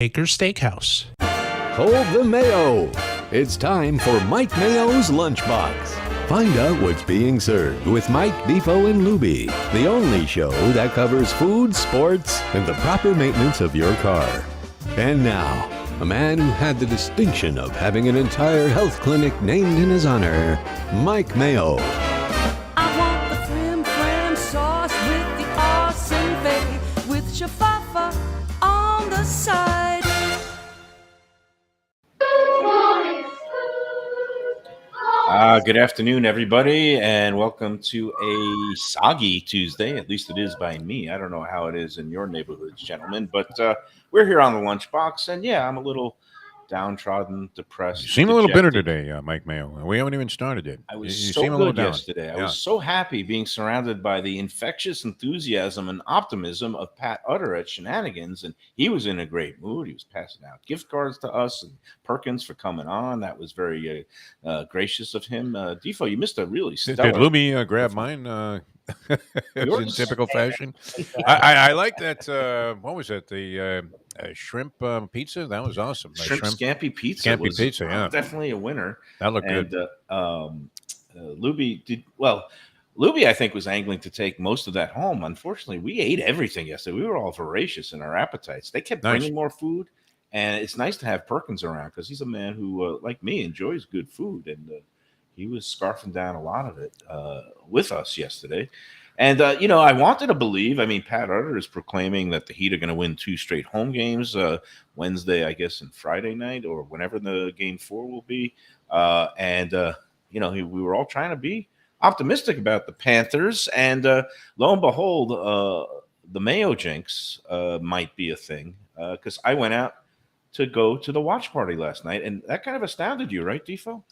Acres Steakhouse. Hold the Mayo. It's time for Mike Mayo's Lunchbox. Find out what's being served with Mike, Defo and Lubie, the only show that covers food, sports, and the proper maintenance of your car. And now, a man who had the distinction of having an entire health clinic named in his honor, Mike Mayo. I want the flim flam sauce with the awesome fave, with shafafa on the side. Good afternoon, everybody, and welcome to a soggy Tuesday. At least it is by me. I don't know how it is in your neighborhoods, gentlemen, but we're here on the Lunchbox, and yeah, I'm a little downtrodden, depressed. You seem a little bitter today, Mike Mayo. We haven't even started yet. I was you so seem a little good down. yesterday. I was so happy being surrounded by the infectious enthusiasm and optimism of Pat Utter at Shenanigans, and he was in a great mood. He was passing out gift cards to us and Perkins for coming on. That was very gracious of him. Defo, you missed a really stellar. Did Lubie grab mine? In typical fashion. I like that. What was it? The shrimp pizza. That was awesome. Shrimp scampi pizza. Scampi pizza. Yeah, definitely a winner. That looked good. Lubie did well. Lubie, I think, was angling to take most of that home. Unfortunately, we ate everything yesterday. We were all voracious in our appetites. They kept bringing more food, and it's nice to have Perkins around because he's a man who, like me, enjoys good food, and he was scarfing down a lot of it with us yesterday. And, I wanted to believe, Pat Utter is proclaiming that the Heat are going to win 2 straight home games, Wednesday, I guess, and Friday night, or whenever the game 4 will be. We were all trying to be optimistic about the Panthers. And lo and behold, the Mayo jinx might be a thing, because I went out to go to the watch party last night, and that kind of astounded you, right, Defo?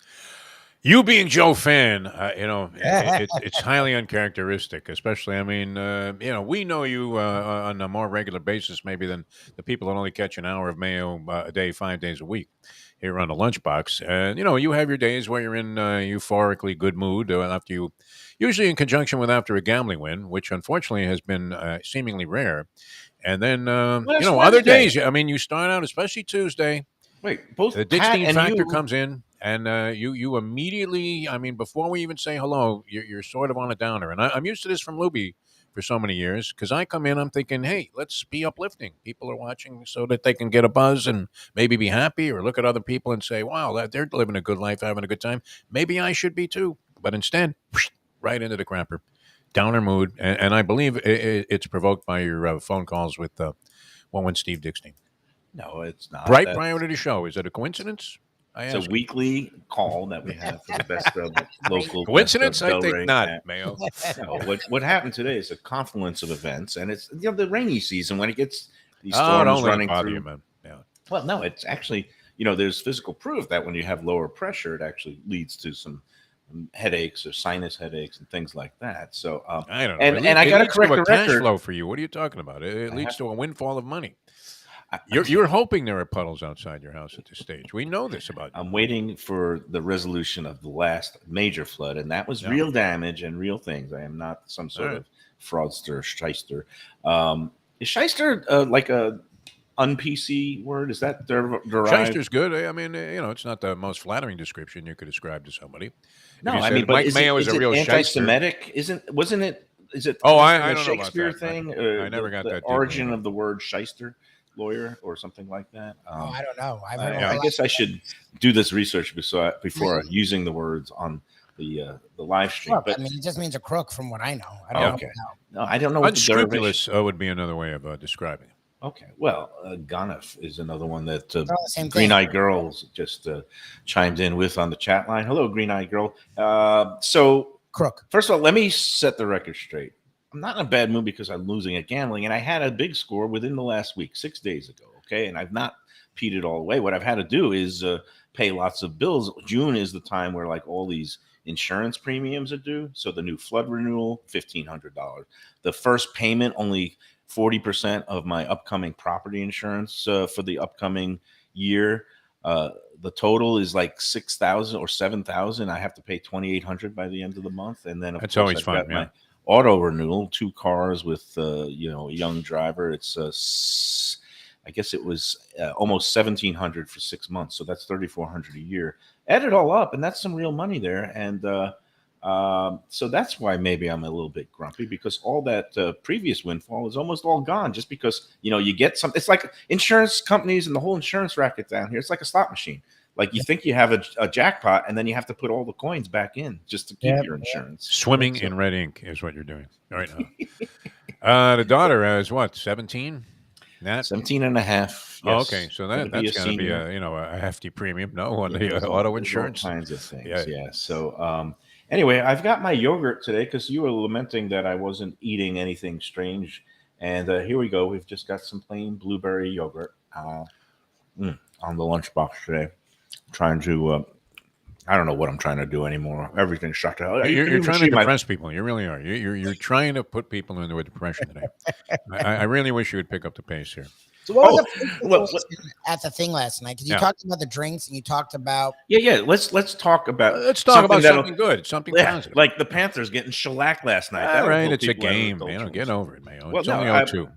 You being Joe fan, it's highly uncharacteristic, especially, we know you on a more regular basis maybe than the people that only catch an hour of Mayo a day, 5 days a week here on the Lunchbox. And, you have your days where you're in euphorically good mood after you, usually in conjunction with after a gambling win, which unfortunately has been seemingly rare. And then, other days, you start out, especially Tuesday. Wait, both the Dickstein factor comes in. And you immediately, before we even say hello, you're sort of on a downer. And I'm used to this from Lubie for so many years, because I come in, I'm thinking, hey, let's be uplifting. People are watching so that they can get a buzz and maybe be happy, or look at other people and say, wow, they're living a good life, having a good time. Maybe I should be too. But instead, right into the crapper, downer mood. And I believe it's provoked by your phone calls with Steve Dickstein. No, it's not. Right prior to the show. Is it a coincidence? It's a weekly call that we have for the best of local. Coincidence? I think not, Mayo. No, what happened today is a confluence of events, and it's the rainy season when it gets these storms running through. You, man. Yeah. Well, no, it's actually there's physical proof that when you have lower pressure, it actually leads to some headaches or sinus headaches and things like that. So I don't know. And I got to correct the cash record. Flow for you. What are you talking about? It leads to a windfall of money. You're hoping there are puddles outside your house at this stage. We know this about you. I'm waiting for the resolution of the last major flood, and that was real damage and real things. I am not some sort of fraudster, shyster. Is shyster like a un-PC word? Is that derived? Shyster's good. It's not the most flattering description you could ascribe to somebody. No, but Mike Mayo is a real anti-Semitic. Wasn't it? Is it? I don't Shakespeare know about that, thing. I never got the that origin of the word shyster. Lawyer or something like that. I don't know. I guess I should do this research before using the words on the live stream. But it just means a crook, from what I know. I don't know. No, I don't know. What unscrupulous would be another way of describing it. Okay, well, Ganef is another one that Green-Eyed Girls just chimed in with on the chat line. Hello, Green-Eyed Girl. So, crook. First of all, let me set the record straight. I'm not in a bad mood because I'm losing at gambling, and I had a big score within the last week, 6 days ago, okay? And I've not peed it all away. What I've had to do is pay lots of bills. June is the time where, like, all these insurance premiums are due. So the new flood renewal, $1,500. The first payment, only 40% of my upcoming property insurance for the upcoming year. The total is like $6,000 or $7,000. I have to pay $2,800 by the end of the month, and then that's always fun. My auto renewal, 2 cars with a young driver. It's I guess it was almost 1,700 for 6 months. So that's 3,400 a year. Add it all up, and that's some real money there. And so that's why maybe I'm a little bit grumpy, because all that previous windfall is almost all gone, just because, you get something. It's like insurance companies and the whole insurance racket down here. It's like a slot machine. Like you think you have a jackpot, and then you have to put all the coins back in just to keep your insurance. Swimming in red ink is what you're doing right now. The daughter is what, 17? 17 and a half. Oh, Yes. okay. So that's going to be a hefty premium. No, on the auto insurance. All kinds of things. Yeah. So anyway, I've got my yogurt today because you were lamenting that I wasn't eating anything strange. And here we go. We've just got some plain blueberry yogurt on the lunchbox today. Trying to, I don't know what I'm trying to do anymore. Everything's shut down. You're trying to depress people. You really are. You're trying to put people into a depression today. I really wish you would pick up the pace here. So what was at the thing last night? Because you talked about the drinks and you talked about Let's talk about something good, something positive. Like the Panthers getting shellacked last night. All right, it's a game. Get over it, Mayo. It's only 0-2.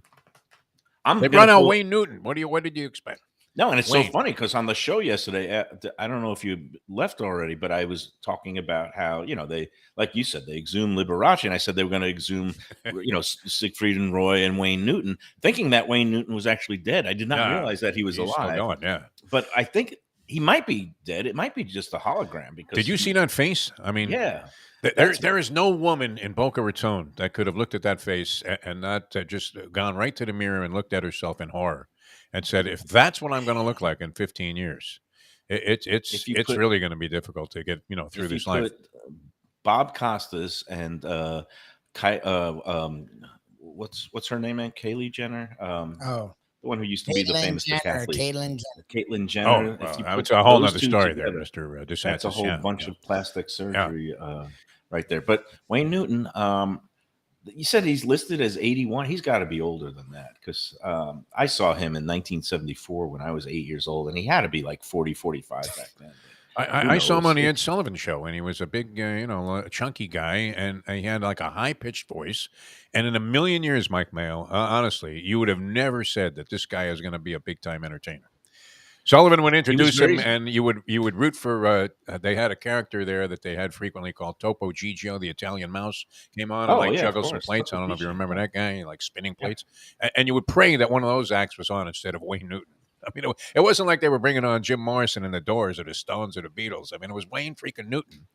They run out Wayne Newton. What did you expect? No, and it's so funny because on the show yesterday, I don't know if you left already, but I was talking about how, they, like you said, they exhumed Liberace, and I said they were going to exhume, Siegfried and Roy and Wayne Newton, thinking that Wayne Newton was actually dead. I did not realize that he was alive. Still going, yeah. But I think he might be dead. It might be just a hologram. Because did you see that face? I mean, yeah. There is no woman in Boca Raton that could have looked at that face and not just gone right to the mirror and looked at herself in horror and said, if that's what I'm going to look like in 15 years, it's really going to be difficult to get through this life. Bob Costas and what's her name, man? Kaylee Jenner. The one who used to be the famous decathlete. Caitlyn Jenner. It's a whole other story there, Mr. DeSantis. That's a whole bunch of plastic surgery right there. But Wayne Newton, you said he's listed as 81. He's got to be older than that, because I saw him in 1974 when I was 8 years old, and he had to be like 40, 45 back then. I saw him on the Ed Sullivan Show, and he was a big, chunky guy, and he had like a high-pitched voice. And in a million years, Mike Mayo, honestly, you would have never said that this guy is going to be a big-time entertainer. Sullivan would introduce him, and you would root for. They had a character there that they had frequently called Topo Gigio, the Italian mouse, came on and juggled some plates. I don't know if you remember that guy, like spinning plates. And you would pray that one of those acts was on instead of Wayne Newton. I mean, it wasn't like they were bringing on Jim Morrison and the Doors or the Stones or the Beatles. I mean, it was Wayne freaking Newton.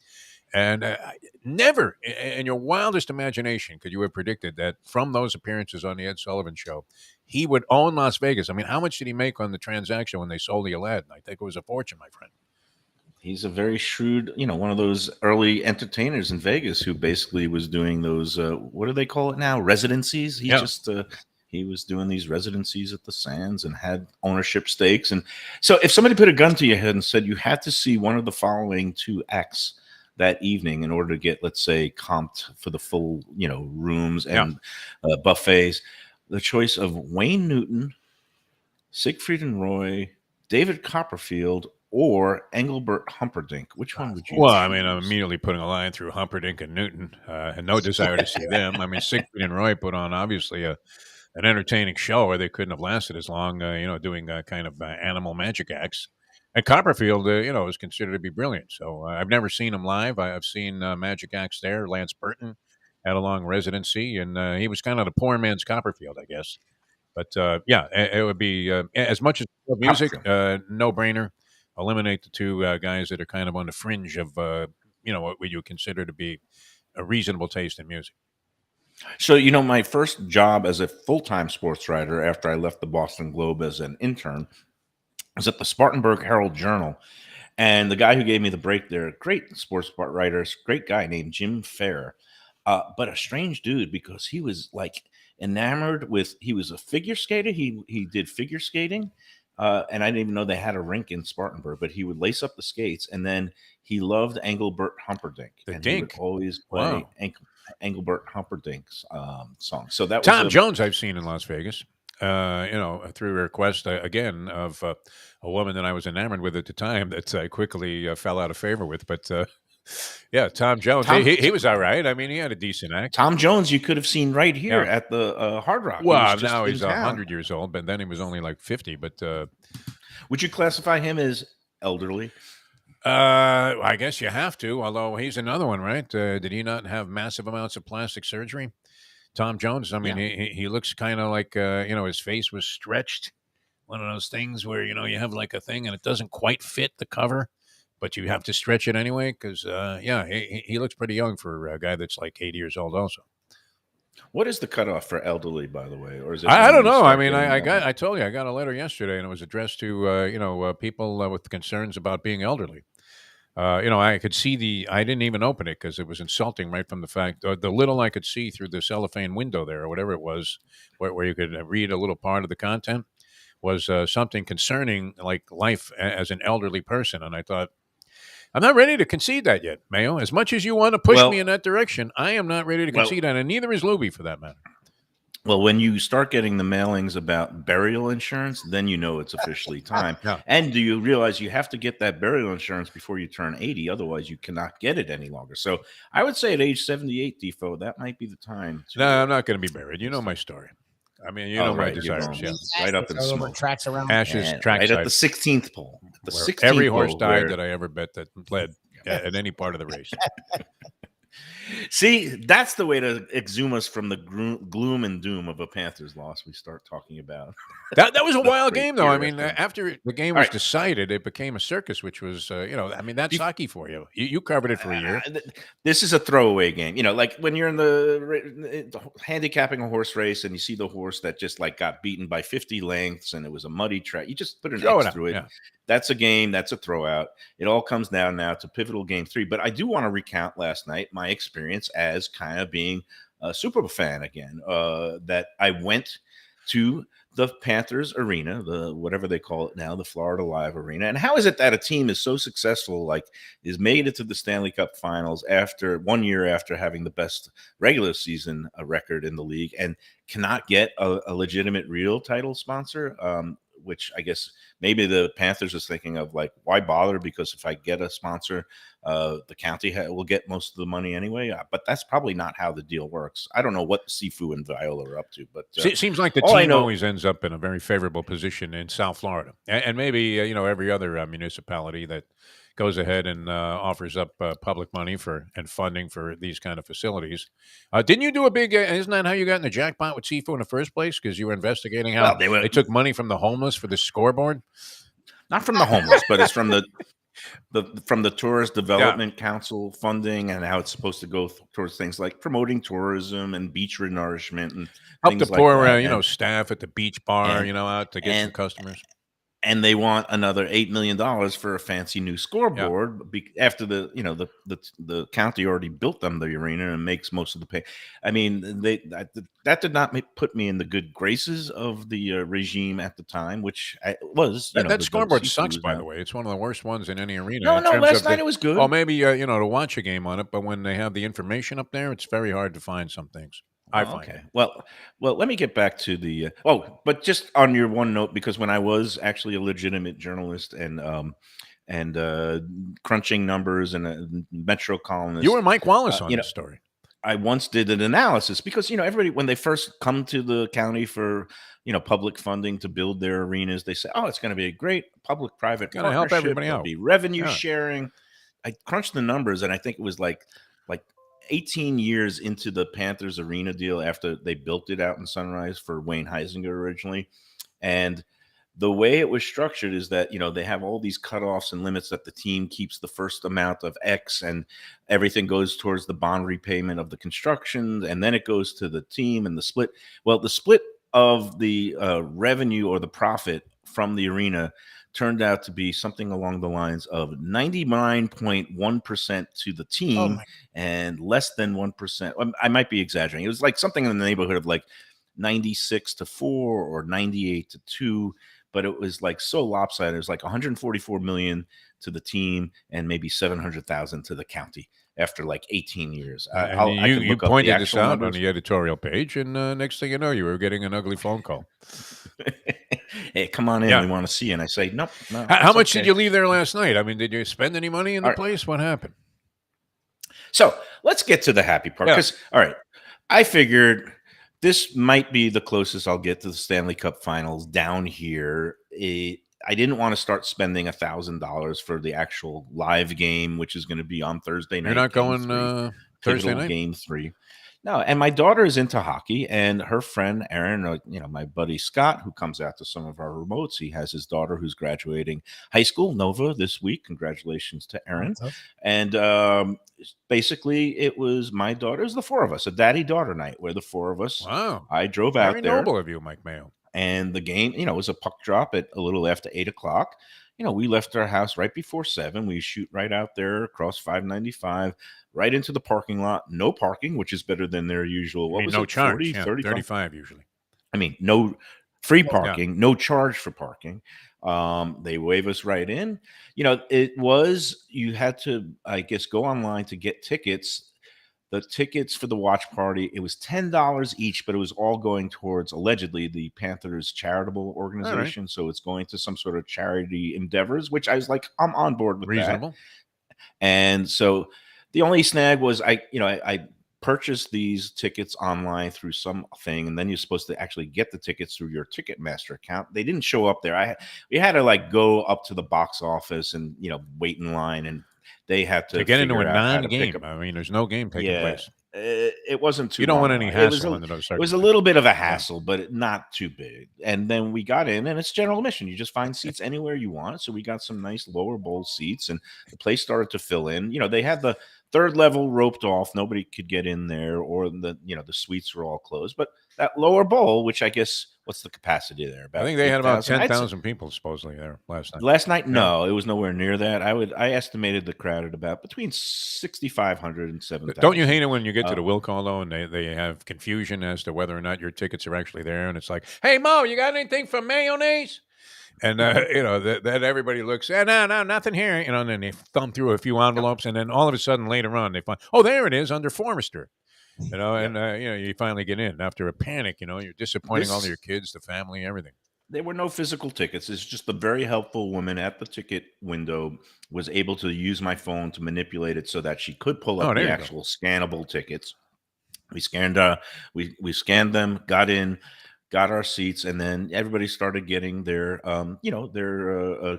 And never in your wildest imagination could you have predicted that from those appearances on the Ed Sullivan Show, he would own Las Vegas. I mean, how much did he make on the transaction when they sold the Aladdin? I think it was a fortune, my friend. He's a very shrewd, one of those early entertainers in Vegas who basically was doing those, what do they call it now? Residencies. He was doing these residencies at the Sands and had ownership stakes. And so if somebody put a gun to your head and said you had to see one of the following two acts that evening in order to get, let's say, comped for the full, rooms and buffets, the choice of Wayne Newton, Siegfried and Roy, David Copperfield, or Engelbert Humperdinck. Which one would you choose? I mean, I'm immediately putting a line through Humperdinck and Newton, and no desire to see them. I mean, Siegfried and Roy put on, obviously, an entertaining show, or they couldn't have lasted as long, doing kind of animal magic acts. And Copperfield, is considered to be brilliant. So I've never seen him live. I've seen magic acts there. Lance Burton had a long residency, and he was kind of the poor man's Copperfield, I guess. But it would be as much as music, no brainer. Eliminate the two guys that are kind of on the fringe of what you consider to be a reasonable taste in music. So, my first job as a full-time sports writer after I left the Boston Globe as an intern was at the Spartanburg Herald Journal. And the guy who gave me the break there, great sports writer, great guy named Jim Fair, but a strange dude because he was like enamored with, he was a figure skater. He did figure skating. And I didn't even know they had a rink in Spartanburg, but he would lace up the skates. And then he loved Engelbert Humperdinck. The and Dink. He would always play Engelbert Humperdinck's song. So that was Tom Jones I've seen in Las Vegas. Through a request again of a woman that I was enamored with at the time that I quickly fell out of favor with. But Yeah, Tom Jones. He was all right. I mean, he had a decent act. Tom Jones, you could have seen right here Yeah. at the Hard Rock. He Well, was just now in he's town. 100 years old, but then he was only like 50. But Would you classify him as elderly? I guess you have to. Although he's another one, right? Did he not have massive amounts of plastic surgery? Tom Jones. I mean, he looks kind of like his face was stretched. One of those things where you have like a thing and it doesn't quite fit the cover, but you have to stretch it anyway. Because he looks pretty young for a guy that's like 80 years old, also. What is the cutoff for elderly, by the way, or is it? I don't know. I mean, I told you I got a letter yesterday, and it was addressed to people with concerns about being elderly. I could see I didn't even open it because it was insulting right from the fact the little I could see through the cellophane window there or whatever it was, where you could read a little part of the content was something concerning like life as an elderly person, and I thought. I'm not ready to concede that yet, Mayo. As much as you want to push me in that direction, I am not ready to concede that, and neither is Lubie for that matter. Well, when you start getting the mailings about burial insurance, then you know it's officially time. Yeah. And do you realize you have to get that burial insurance before you turn 80? Otherwise, you cannot get it any longer. So I would say at age 78, Defo, that might be the time. No, I'm not going to be buried. You know my story. I mean, you know my desires. Yeah. Right up in smoke. Tracks around. Ashes, track right side. at the 16th pole. The 16th every horse pole died that I ever bet that led at any part of the race. See, that's the way to exhume us from the gloom and doom of a Panthers loss. We start talking about that was a wild game, though. I mean, after the game was decided, it became a circus, which was, I mean, that's hockey for you. You covered it for a year. This is a throwaway game. Like when you're in the handicapping a horse race and you see the horse that just like got beaten by 50 lengths and it was a muddy track. You just put an X through it. Yeah. That's a game. That's a throwout. It all comes down now to pivotal game 3. But I do want to recount last night my experience as kind of being a Super Bowl fan again. That I went to the Panthers arena, the whatever they call it now, the Florida Live Arena. And how is it that a team is so successful, like is made it to the Stanley Cup Finals after 1 year after having the best regular season record in the league and cannot get a legitimate real title sponsor? Which I guess maybe the Panthers is thinking of like, why bother? Because if I get a sponsor, the county will get most of the money anyway. But that's probably not how the deal works. I don't know what Sifu and Viola are up to, but it seems like the team always ends up in a very favorable position in South Florida, and maybe every other municipality that goes ahead and offers up public money and funding for these kind of facilities. Didn't you do a big? Isn't that how you got in the jackpot with Sifu in the first place? Because you were investigating how they took money from the homeless for the scoreboard. Not from the homeless, but it's from the Tourist Development Council funding and how it's supposed to go towards things like promoting tourism and beach renourishment and help the like poor, staff at the beach bar, out to get some customers. And they want another $8 million for a fancy new scoreboard after the county already built them the arena and makes most of the pay. I mean, that did not put me in the good graces of the regime at the time, which was. That scoreboard sucks, by the way. It's one of the worst ones in any arena. No, last night it was good. Well, maybe to watch a game on it, but when they have the information up there, it's very hard to find some things. Okay. Well, let me get back to the. But just on your one note, because when I was actually a legitimate journalist and crunching numbers and a Metro columnist, you were Mike Wallace on this story. I once did an analysis because everybody when they first come to the county for public funding to build their arenas, they say, "Oh, it's going to be a great public-private partnership. Help everybody out. Be revenue sharing." I crunched the numbers, and I think it was like 18 years into the Panthers arena deal after they built it out in Sunrise for Wayne Heisinger originally. And the way it was structured is that, they have all these cutoffs and limits that the team keeps the first amount of X and everything goes towards the bond repayment of the construction. And then it goes to the team and the split. Well, the split of the revenue or the profit from the arena turned out to be something along the lines of 99.1% to the team and less than 1%. I might be exaggerating. It was like something in the neighborhood of like 96-4 or 98-2, but it was like so lopsided. It was like 144 million to the team and maybe 700,000 to the county after like 18 years. You pointed this out on the editorial page, and next thing you know, you were getting an ugly phone call. Hey, come on in. We want to see you. And I say, nope. No, how much did you leave there last night? I mean, did you spend any money in the place? What happened? Well, they were. They were. What happened? Well, let me get back to the. Well, but just on your one note, because when I was actually a legitimate journalist and So let's get to the happy part. Yeah. Because, all right, I figured this might be the closest I'll get to the Stanley Cup Finals down here. I didn't want to start spending $1,000 for the actual live game, which is going to be on Thursday night. You're not going Thursday night? Game 3. No, and my daughter is into hockey, and her friend Aaron, my buddy Scott, who comes out to some of our remotes, he has his daughter who's graduating high school, Nova, this week. Congratulations to Aaron. And basically, it was my daughter. It was the 4 of us, a daddy-daughter night, where the 4 of us. Wow. I drove out Very there. noble of you, Mike Mayo. And the game, was a puck drop at a little after 8 o'clock. We left our house right before 7. We shoot right out there across 595, right into the parking lot. No parking, which is better than their usual. What was no it? charge. 40, 35? 35 usually. No free parking, no charge for parking. They wave us right in. You had to, I guess, go online to get tickets. The tickets for the watch party, it was $10 each, but it was all going towards, allegedly, the Panthers charitable organization. Right. So it's going to some sort of charity endeavors, which I was like, I'm on board with Reasonable. that. And so the only snag was I purchased these tickets online through something, and then you're supposed to actually get the tickets through your Ticketmaster account. They didn't show up there. We had to go up to the box office and wait in line, and they had to get into a non-game. I mean, there's no game taking place. It wasn't too. You don't long. want any hassle under those circumstances. It was a little bit of a hassle, but not too big. And then we got in, and it's general admission. You just find seats anywhere you want. So we got some nice lower bowl seats, and the place started to fill in. They had the 3rd level roped off. Nobody could get in there, or the suites were all closed. But that lower bowl, which I guess, what's the capacity there? I think they had about 10,000 people supposedly there last night. Last night, no, it was nowhere near that. I estimated the crowd at about between 6,500 and 7,000. Don't you hate it when you get to the will call though, and they have confusion as to whether or not your tickets are actually there, and it's like, hey Mo, you got anything for mayonnaise? And that everybody looks, no, nothing here. And then they thumb through a few envelopes, and then all of a sudden later on they find, oh, there it is under Forrester. And you finally get in after a panic. You're disappointing all your kids, the family, everything. There were no physical tickets. It's just the very helpful woman at the ticket window was able to use my phone to manipulate it so that she could pull up the actual scannable tickets. We scanned them, got in, got our seats, and then everybody started getting their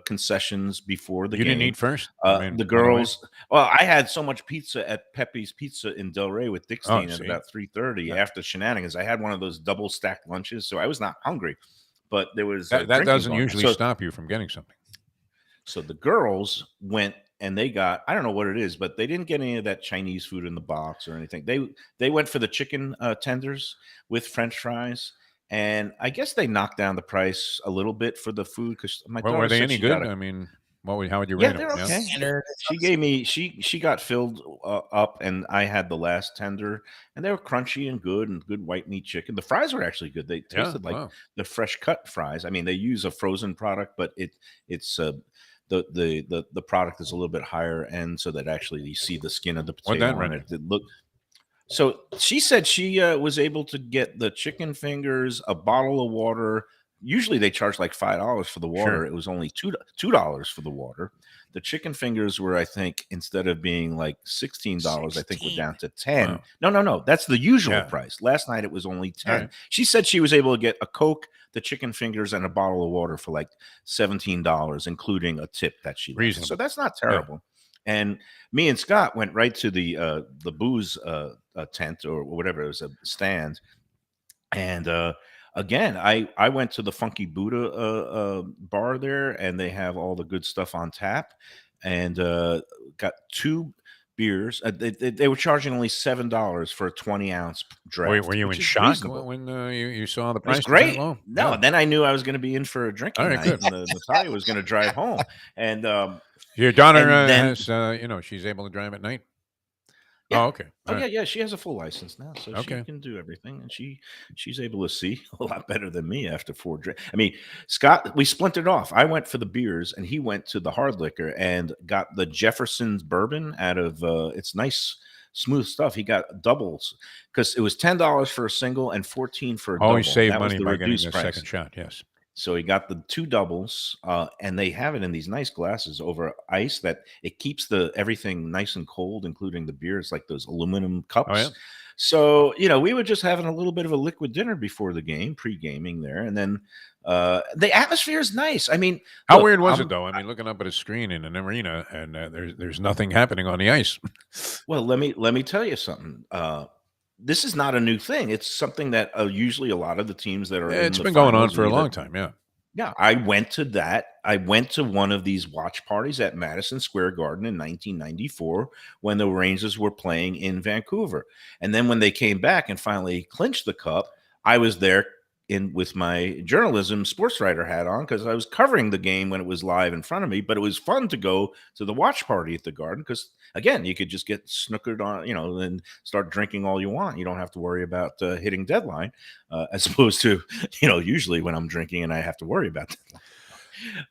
concessions before the game. You didn't eat first? The girls. Well, I had so much pizza at Pepe's Pizza in Delray with Dickstein at about 3:30 after shenanigans. I had one of those double stacked lunches, so I was not hungry. But there was that doesn't usually stop you from getting something. So the girls went and they got, I don't know what it is, but they didn't get any of that Chinese food in the box or anything. They went for the chicken tenders with French fries. And I guess they knocked down the price a little bit for the food because my daughter were they any good? I mean, how would you rate them? They're okay. Yeah. She gave me she got filled up, and I had the last tender, and they were crunchy and good white meat chicken. The fries were actually good. They tasted like the fresh cut fries. I mean, they use a frozen product, but it's the product is a little bit higher end, so that actually you see the skin of the potato on it. So she said she was able to get the chicken fingers, a bottle of water. Usually they charge like $5 for the water. Sure. It was only $2 for the water. The chicken fingers were, I think, instead of being like $16, I think we're down to 10. Wow. No. That's the usual price. Last night it was only 10. Right. She said she was able to get a Coke, the chicken fingers, and a bottle of water for like $17, including a tip that she left. So that's not terrible. Yeah. And me and Scott went right to the booze tent or whatever. It was a stand. And again, I went to the Funky Buddha bar there, and they have all the good stuff on tap, and got 2 beers. They were charging only $7 for a 20-ounce draft. Were you in shock when you saw the price? It was great. No, then I knew I was going to be in for a drinking night, and Natalia was going to drive home. And your daughter has, she's able to drive at night. Yeah. Oh, okay. Yeah. She has a full license now, so she can do everything, and she's able to see a lot better than me after 4 drinks. I mean, Scott, we splintered off. I went for the beers, and he went to the hard liquor and got the Jefferson's bourbon out of. It's nice, smooth stuff. He got doubles because it was $10 for a single and $14 for a double. Always save money by getting a second shot. Yes. So he got the two doubles, and they have it in these nice glasses over ice that it keeps the everything nice and cold, including the beer. It's like those aluminum Oh yeah. cups. So we were just having a little bit of a liquid dinner before the game, pre-gaming there, and then the atmosphere is nice. I mean, How look, weird was it though? I mean, looking up at a screen in an arena and there's nothing happening on the ice. well, let me tell you something. This is not a new thing. It's something that usually a lot of the teams that are in It's the been going on finals for a and long even time. Yeah. yeah, I went to that. I went to one of these watch parties at Madison Square Garden in 1994 when the Rangers were playing in Vancouver. And then when they came back and finally clinched the cup, I was there in with my journalism sports writer hat on because I was covering the game when it was live in front of me. But it was fun to go to the watch party at the Garden because again, you could just get snookered on, and start drinking all you want. You don't have to worry about hitting deadline, as opposed to, usually when I'm drinking and I have to worry about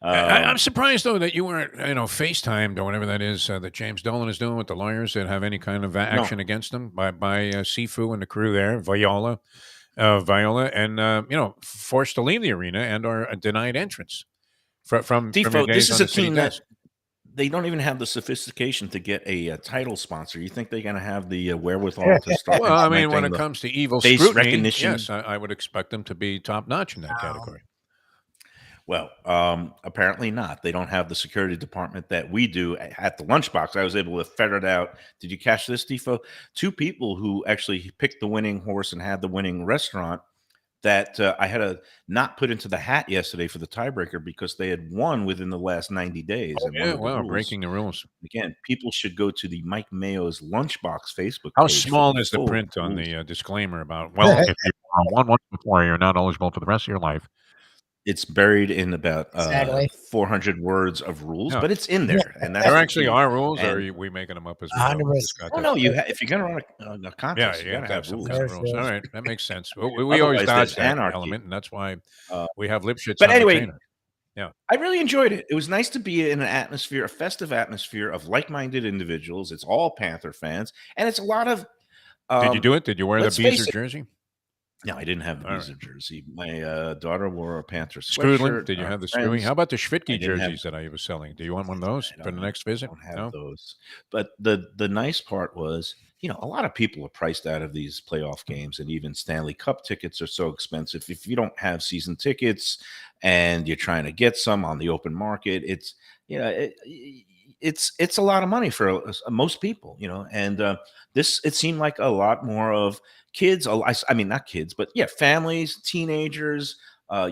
deadline. I'm surprised though that you weren't, FaceTimed or whatever that is that James Dolan is doing with the lawyers that have any kind of action against them by Sifu and the crew there, Viola, and forced to leave the arena and are denied entrance from your Defo, days this is on a the city team that desk. they don't even have the sophistication to get a title sponsor. You think they're going to have the wherewithal to start Well, I mean, when implementing it the comes to evil face scrutiny, recognition? yes, I would expect them to be top notch in that category. Well, apparently not. They don't have the security department that we do at the Lunchbox. I was able to ferret out. Did you catch this, Defo? Two people who actually picked the winning horse and had the winning restaurant that I had to not put into the hat yesterday for the tiebreaker because they had won within the last 90 days. Oh, and yeah, one of the wow, rules, breaking the rules. again, people should go to the Mike Mayo's Lunchbox Facebook How page. small is the full print on rules. the disclaimer about, well, if you won once before, you're not eligible for the rest of your life? It's buried in about Exactly. 400 words of rules, Yeah. but it's in there, and that's There the actually key. are rules, or And are we making them up as we go? 100%. We just got oh that. no, if you're gonna run a Yeah, contest, you you have gotta to have have some rules. kind of There's rules. All rules. right, that makes sense. We always Otherwise, dodge there's that anarchy. element, and that's why Uh, we have Lipschitz but on anyway, retainer. Yeah. I really enjoyed it. It was nice to be in an atmosphere, a festive atmosphere of like-minded individuals. It's all Panther fans, and it's a lot of. Did you do it? Did you wear the let's face Beezer it. jersey? No, I didn't have the All Beezer jersey. My daughter wore a Panther Screwdlin? sweatshirt. Did you Our have the Screwy? friends, How about the I Schwitke didn't have. jerseys that I was selling? Do you want one of those I for the next visit? don't have No? those. But the nice part was, a lot of people are priced out of these playoff games, and even Stanley Cup tickets are so expensive. If you don't have season tickets and you're trying to get some on the open market, it's it's a lot of money for most people, And this it seemed like a lot more of kids. I mean, not kids, but yeah, families, teenagers,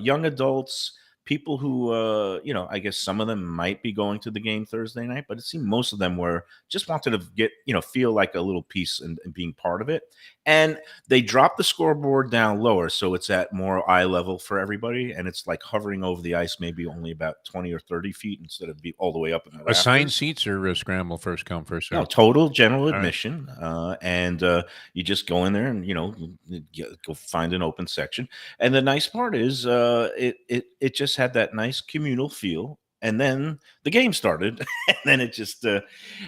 young adults, people who, I guess some of them might be going to the game Thursday night, but it seemed most of them were just wanted to get, feel like a little piece and being part of it. And they dropped the scoreboard down lower, so it's at more eye level for everybody, and it's like hovering over the ice, maybe only about 20 or 30 feet instead of be all the way up in the rafters. Assigned seats or scramble, first come, first No, serve? total general right. admission, and you just go in there and go find an open section. And the nice part is, it just had that nice communal feel. And then the game started, and then it just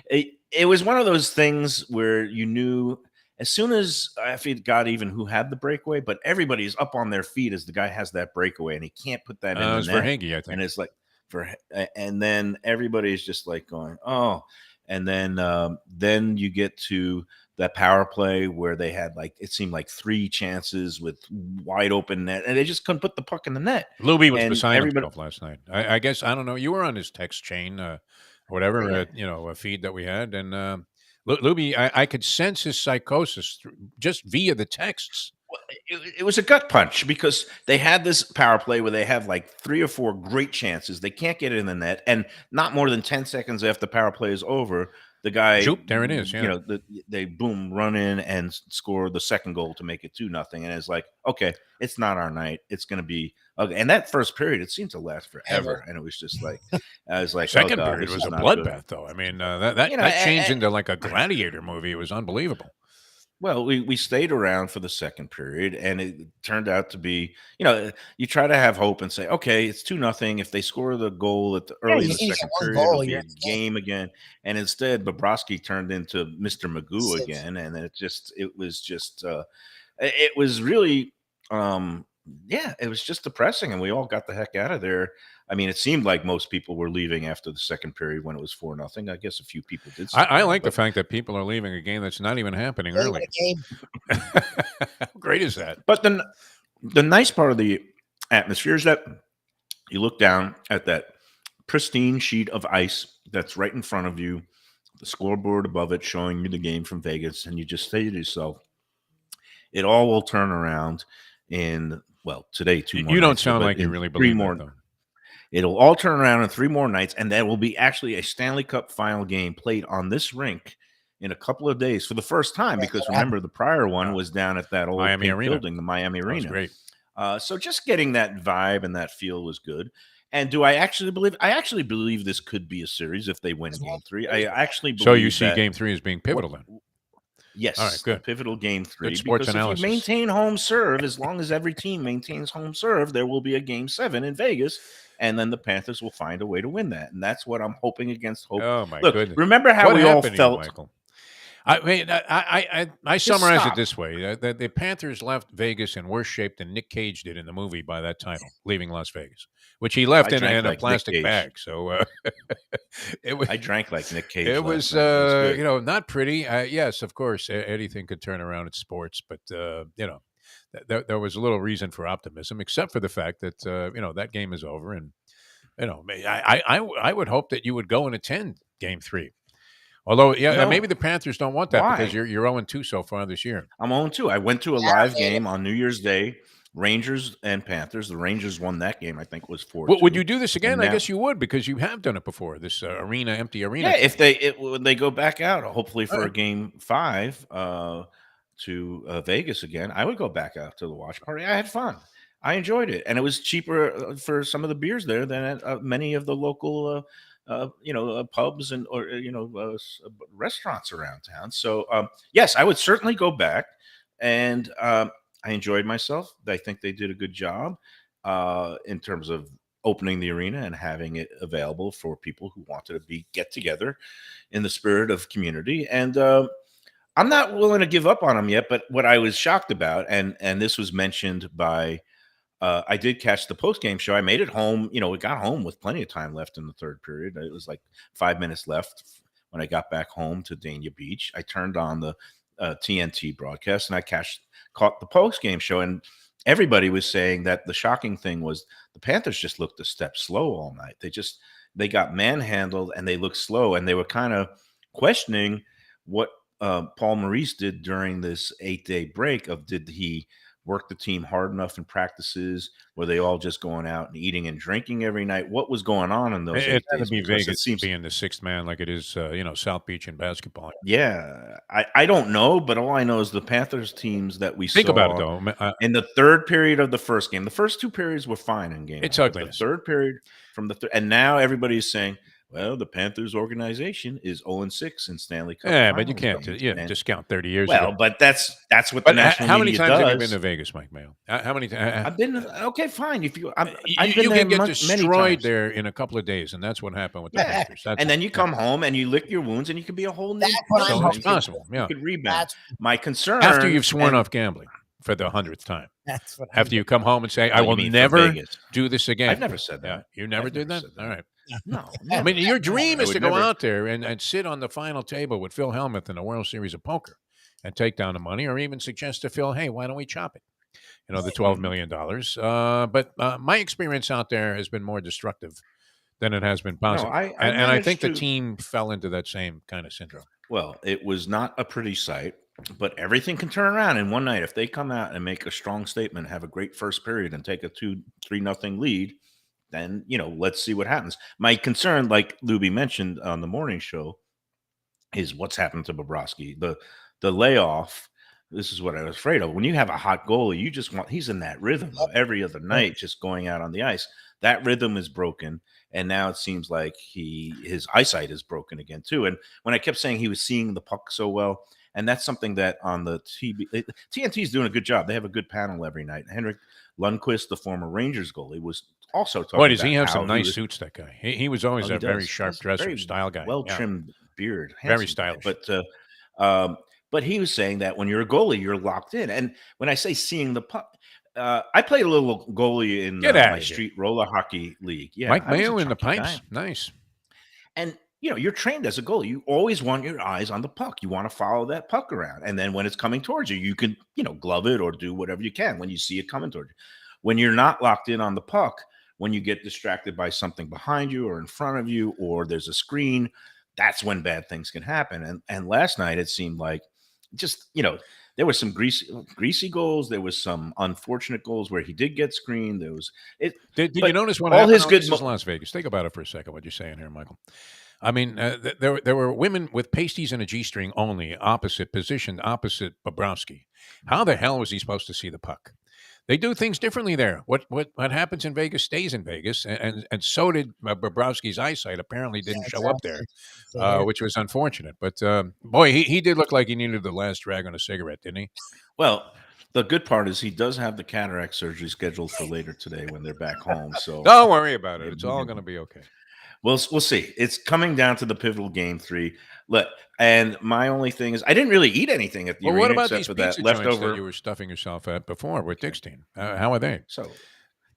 it was one of those things where you knew as soon as I forgot even who had the breakaway, but everybody's up on their feet as the guy has that breakaway, and he can't put that in It the was net. Verhaeghe, I think. And it's like and then everybody's just like going, oh, and then you get to that power play where they had it seemed like 3 chances with wide open net, and they just couldn't put the puck in the net. Lubie was And beside everybody, himself last night. I guess, I don't know. You were on his text chain, whatever, Yeah. a feed that we had. And Lubie, I could sense his psychosis just via the texts. it was a gut punch because they had this power play where they have 3 or 4 great chances. They can't get it in the net, and not more than 10 seconds after the power play is over, the guy, Zoop, there it is, yeah. they boom, run in and score the second goal to make it 2-0. And it's like, okay, it's not our night. It's going to be okay. And that first period, it seemed to last forever. And it was just like, I was like, Second oh God, period this was is a not good. bloodbath, though. I mean, that changed into like a gladiator movie. It was unbelievable. Well, we stayed around for the second period, and it turned out to be, you try to have hope and say, okay, it's 2-0. If they score the goal early in the second period, it'll be a game again. And instead, Bobrovsky turned into Mr. Magoo again, and it was really yeah, it was just depressing, and we all got the heck out of there. I mean, it seemed like most people were leaving after the second period when it was 4-0. I guess a few people did. I like the fact that people are leaving a game that's not even happening early. How great is that? But then the nice part of the atmosphere is that you look down at that pristine sheet of ice that's right in front of you, the scoreboard above it showing you the game from Vegas, and you just say to yourself, it all will turn around in, well, today, 2 more You don't nights, sound but like you in really 3 believe more. that, though. It'll all turn around in 3 more nights, and there will be actually a Stanley Cup final game played on this rink in a couple of days for the first time, because remember, the prior one was down at that old Miami pink Arena. building, the Miami That was Arena. great. So just getting that vibe and that feel was good. And do I actually believe? I actually believe this could be a series if they win Game 3. I actually believe. So you see that, Game 3 as being pivotal then? Yes. All right, good. A pivotal Game 3. Good sports because analysis. if you maintain home serve, as long as every team maintains home serve, there will be a Game 7 in Vegas, and then the Panthers will find a way to win that. And that's what I'm hoping against hope. Oh my Look, goodness! remember how What we all happened to you, felt. Michael? I mean, I summarize stop. it this way: the Panthers left Vegas in worse shape than Nick Cage did in the movie by that title, Leaving Las Vegas, which he left I in drank a like Nick plastic Cage. bag. So it was. I drank like Nick Cage. It last was, night. It was good. you know, not pretty. Yes, of course, anything could turn around in sports, but you know, there was a little reason for optimism, except for the fact that you know that game is over, and you know, I would hope that you would go and attend Game 3. Although, yeah, No. maybe the Panthers don't want that Why? because you're 0-2 so far this year. I'm 0-2. I went to a live game on New Year's Day, Rangers and Panthers. The Rangers won that game. I think it was 4-2. Would you do this again? And I now- guess you would because you have done it before. This empty arena. Yeah, thing. if when they go back out, hopefully for a Game 5 to Vegas again, I would go back out to the watch party. I had fun. I enjoyed it, and it was cheaper for some of the beers there than at many of the local pubs and restaurants around town. So yes, I would certainly go back, and I enjoyed myself. I think they did a good job in terms of opening the arena and having it available for people who wanted to get together in the spirit of community. And I'm not willing to give up on them yet. But what I was shocked about, and this was mentioned by. I did catch the post-game show. I made it home. You know, we got home with plenty of time left in the third period. It was like 5 minutes left when I got back home to Dania Beach. I turned on the TNT broadcast and I caught the post-game show. And everybody was saying that the shocking thing was the Panthers just looked a step slow all night. They got manhandled and they looked slow. And they were kind of questioning what Paul Maurice did during this 8-day break did he work the team hard enough in practices? Were they all just going out and eating and drinking every night? What was going on in those 8 It's days? going to be Because Vegas being the sixth man like it is, South Beach in basketball. Yeah, I don't know, but all I know is the Panthers teams that we Think saw about it, though. in the third period of the first game. The first 2 periods were fine in game. It's one, but ugliness. The third period and now everybody's saying, well, the Panthers organization is 0-6 in Stanley Cup. Yeah, but you Finals can't games. And- discount 30 years Well, ago. but that's what But the national how many media times does. have you been to Vegas, Mike Mayo? How many times? I've been okay, fine. If I've You been there can get many destroyed times. there in a couple of days, and that's what happened with the Yeah. Panthers. That's And then you come home and you lick your wounds, and you can be a whole new. That's what I'm so hoping. it's possible. Yeah, You could rebound. That's, My concern after you've sworn and- off gambling for the 100th time, that's what after you come home and say, Oh, "I you will mean for never Vegas. do this again." I've never said Yeah, that. you never I've did never that. said that. All right. No, I mean, your dream I is to would go never- out there and sit on the final table with Phil Hellmuth in the World Series of Poker and take down the money, or even suggest to Phil, "Hey, why don't we chop it?" You know, the $12 million. But my experience out there has been more destructive than it has been positive. I and I think the managed to- team fell into that same kind of syndrome. Well, it was not a pretty sight, but everything can turn around in one night. If they come out and make a strong statement, have a great first period, and take a 2-3-0 lead, then, let's see what happens. My concern, like Lubie mentioned on the morning show, is what's happened to Bobrovsky. The layoff, this is what I was afraid of. When you have a hot goalie, he's in that rhythm of every other night just going out on the ice. That rhythm is broken. And now it seems like his eyesight is broken again, too. And when I kept saying he was seeing the puck so well, and that's something that on the TNT is doing a good job. They have a good panel every night. Henrik Lundqvist, the former Rangers goalie, was also talking Boy, does about he have how some nice was- suits, that guy. He was always Oh, a he very does. sharp He's dresser, very style guy. well-trimmed beard. Very handsome guy. stylish. But he was saying that when you're a goalie, you're locked in. And when I say seeing the puck, I played a little goalie in Get out my of here. street roller hockey league. Yeah, Mike I was a Mayo in the chunky pipes. guy. Nice. And you're trained as a goalie. You always want your eyes on the puck. You want to follow that puck around. And then when it's coming towards you, you can, glove it or do whatever you can when you see it coming towards you. When you're not locked in on the puck, when you get distracted by something behind you or in front of you, or there's a screen, that's when bad things can happen. And last night it seemed like just, there was some greasy goals. There was some unfortunate goals where he did get screened. There was it. Did you but notice what all happened? his Oh, good this is Las Vegas. Think about it for a second. What you're saying here, Michael. I mean, there were women with pasties and a G-string only, positioned opposite Bobrovsky. How the hell was he supposed to see the puck? They do things differently there. What happens in Vegas stays in Vegas, and so did Bobrovsky's eyesight. Apparently, didn't show up there, which was unfortunate. But boy, he did look like he needed the last drag on a cigarette, didn't he? Well, the good part is he does have the cataract surgery scheduled for later today when they're back home. So don't worry about it. It's all going to be okay. We'll see. It's coming down to the pivotal game 3. Look, and my only thing is I didn't really eat anything at the arena what about except these for pizza that leftover that you were stuffing yourself at before with Dickstein? How are they? So,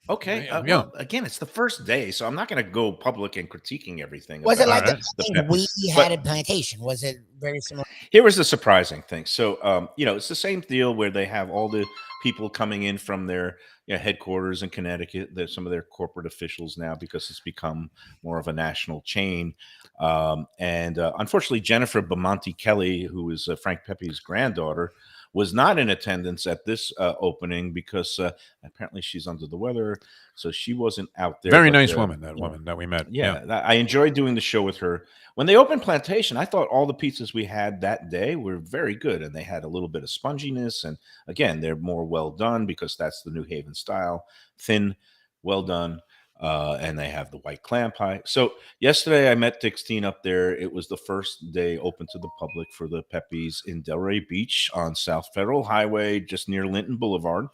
okay. Yeah. Well, again, it's the first day, so I'm not going to go public and critiquing everything. Was it like Right. the thing we had at Plantation? Was it very similar? Here was the surprising thing. So, it's the same deal where they have all the people coming in from their headquarters in Connecticut. There's some of their corporate officials now because it's become more of a national chain. And unfortunately, Jennifer Bamonte Kelly, who is Frank Pepe's granddaughter, was not in attendance at this opening because apparently she's under the weather. So she wasn't out there. Very nice woman, woman that we met. Yeah, I enjoyed doing the show with her. When they opened Plantation, I thought all the pizzas we had that day were very good, and they had a little bit of sponginess. And again, they're more well done because that's the New Haven style, thin, well done. And they have the white clam pie. So yesterday I met Dickstein up there. It was the first day open to the public for the Peppies in Delray Beach on South Federal Highway, just near Linton Boulevard.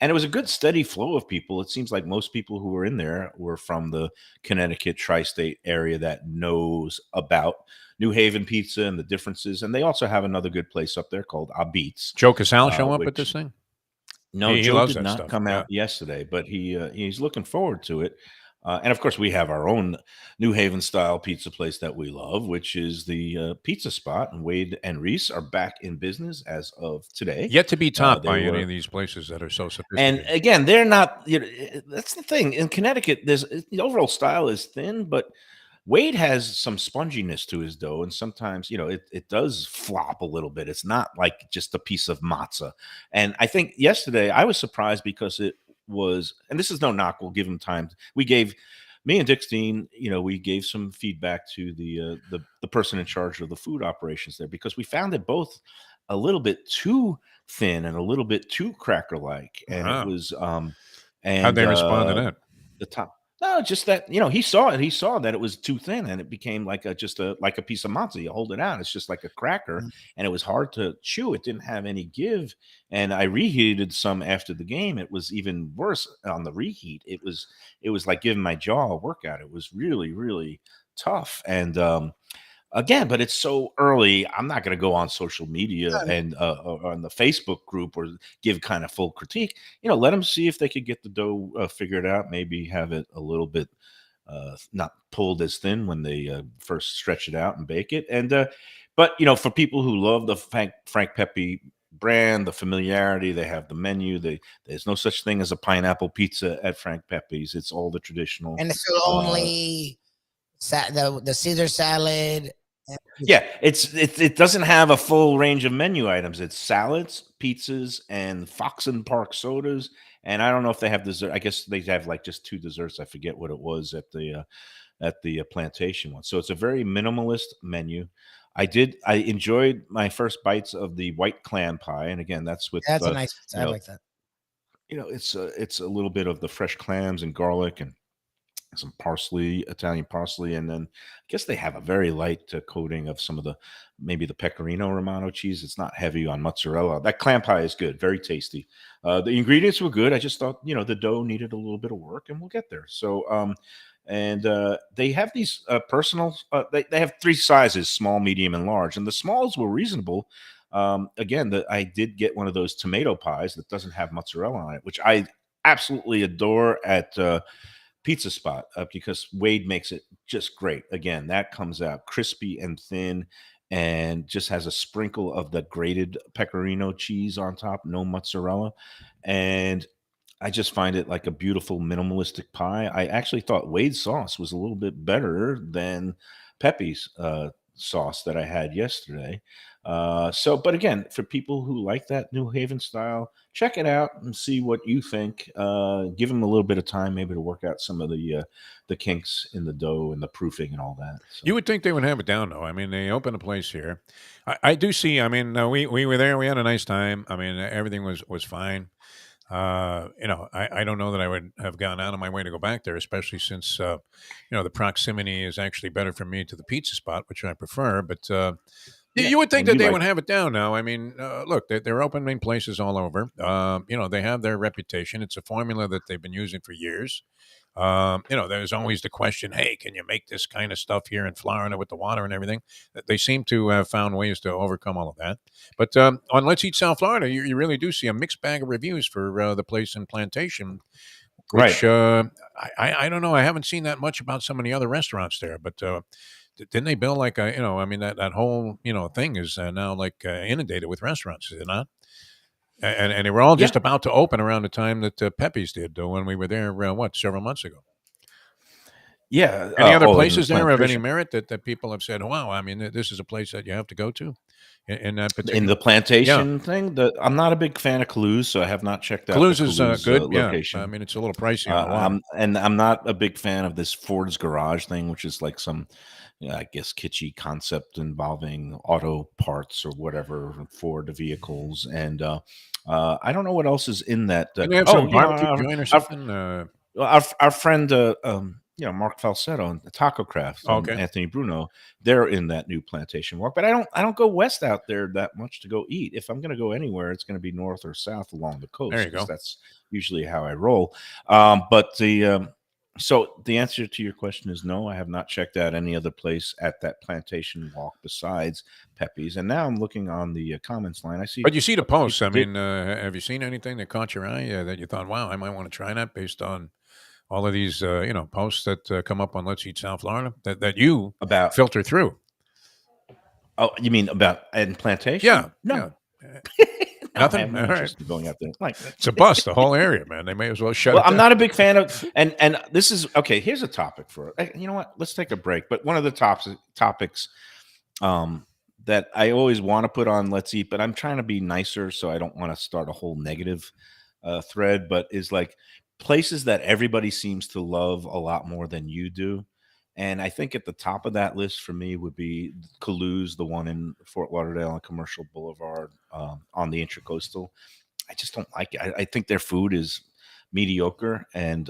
And it was a good steady flow of people. It seems like most people who were in there were from the Connecticut tri-state area that knows about New Haven pizza and the differences. And they also have another good place up there called Abit's. Joe Casale show up at this thing? No, he Joe loves did that not stuff. come out yesterday, but he's looking forward to it. And of course, we have our own New Haven style pizza place that we love, which is the Pizza Spot. And Wade and Reese are back in business as of today. Yet to be topped by any of these places that are so sophisticated. And again, they're not. That's the thing in Connecticut. The overall style is thin, but Wade has some sponginess to his dough, and sometimes it does flop a little bit. It's not like just a piece of matzah. And I think yesterday I was surprised because it was, and this is no knock. We'll give him time. Me and Dickstein, we gave some feedback to the person in charge of the food operations there because we found it both a little bit too thin and a little bit too cracker-like. And it was and how'd they respond to that? The top. No, just that he saw it. He saw that it was too thin, and it became like a piece of matzah. You hold it out, it's just like a cracker, and it was hard to chew. It didn't have any give. And I reheated some after the game. It was even worse on the reheat. It was like giving my jaw a workout. It was really, really tough. And again, but it's so early. I'm not going to go on social media and on the Facebook group or give kind of full critique. Let them see if they could get the dough figured out. Maybe have it a little bit not pulled as thin when they first stretch it out and bake it. And but for people who love the Frank Pepe brand, the familiarity, they have the menu. There's no such thing as a pineapple pizza at Frank Pepe's. It's all the traditional. And it's still only the Caesar salad. Yeah, it doesn't have a full range of menu items. It's salads, pizzas, and Fox and Park sodas. And I don't know if they have dessert. I guess they have like just 2 desserts. I forget what it was at the Plantation one. So it's a very minimalist menu. I enjoyed my first bites of the white clam pie, and again, that's a nice pizza. I like that. It's a little bit of the fresh clams and garlic and some parsley, Italian parsley, and then I guess they have a very light coating of some of maybe the pecorino romano cheese. It's not heavy on mozzarella. That clam pie is good, very tasty. The ingredients were good. I just thought the dough needed a little bit of work, and we'll get there. So and they have these personal. They have 3 sizes: small, medium, and large. And the smalls were reasonable. Again, I did get one of those tomato pies that doesn't have mozzarella on it, which I absolutely adore at Pizza Spot because Wade makes it just great. Again, that comes out crispy and thin and just has a sprinkle of the grated pecorino cheese on top, no mozzarella. And I just find it like a beautiful minimalistic pie. I actually thought Wade's sauce was a little bit better than Pepe's sauce that I had yesterday. But again, for people who like that New Haven style, check it out and see what you think. Give them a little bit of time, maybe to work out some of the kinks in the dough and the proofing and all that. So. You would think they would have it down, though. I mean, they opened a place here. I do see. I mean, we were there. We had a nice time. I mean, everything was fine. I don't know that I would have gone out of my way to go back there, especially since the proximity is actually better for me to the Pizza Spot, which I prefer. But you would think that they would have it down now. I mean, look, they're opening places all over. They have their reputation. It's a formula that they've been using for years. There's always the question, hey, can you make this kind of stuff here in Florida with the water and everything? They seem to have found ways to overcome all of that. But on Let's Eat South Florida, you really do see a mixed bag of reviews for the place in Plantation, which I don't know. I haven't seen that much about some of the other restaurants there, but didn't they build like that whole, thing is now like inundated with restaurants, is it not? And they were all just about to open around the time that Pepe's did when we were there, several months ago. Yeah. Any other places there of any merit that people have said, wow, I mean, this is a place that you have to go to in that particular... In the Plantation thing? I'm not a big fan of Colu's, so I have not checked out Colu's is good, location. I mean, it's a little pricey. And I'm not a big fan of this Ford's Garage thing, which is like some... I guess kitschy concept involving auto parts or whatever for the vehicles, and I don't know what else is in that. They have some barbecue joint or something. Our friend, Mark Falsetto and Taco Craft, Anthony Bruno, they're in that new Plantation Walk. But I don't go west out there that much to go eat. If I'm going to go anywhere, it's going to be north or south along the coast. There you go. That's usually how I roll. So the answer to your question is no. I have not checked out any other place at that Plantation Walk besides Pepe's. And now I'm looking on the comments line. I see. But you see the posts. I mean, have you seen anything that caught your eye that you thought, wow, I might want to try that based on all of these, posts that come up on Let's Eat South Florida that you filter through? Oh, you mean about in Plantation? Yeah. No. Yeah. Nothing. All right. Going out there. It's a bust, the whole area, man. They may as well shut it down. I'm not a big fan of, and this is okay. Here's a topic for you know what? Let's take a break. But one of the topics that I always want to put on Let's Eat, but I'm trying to be nicer, so I don't want to start a whole negative thread. But is like places that everybody seems to love a lot more than you do. And I think at the top of that list for me would be Colu's, the one in Fort Lauderdale on Commercial Boulevard on the Intracoastal. I just don't like it. I think their food is mediocre, and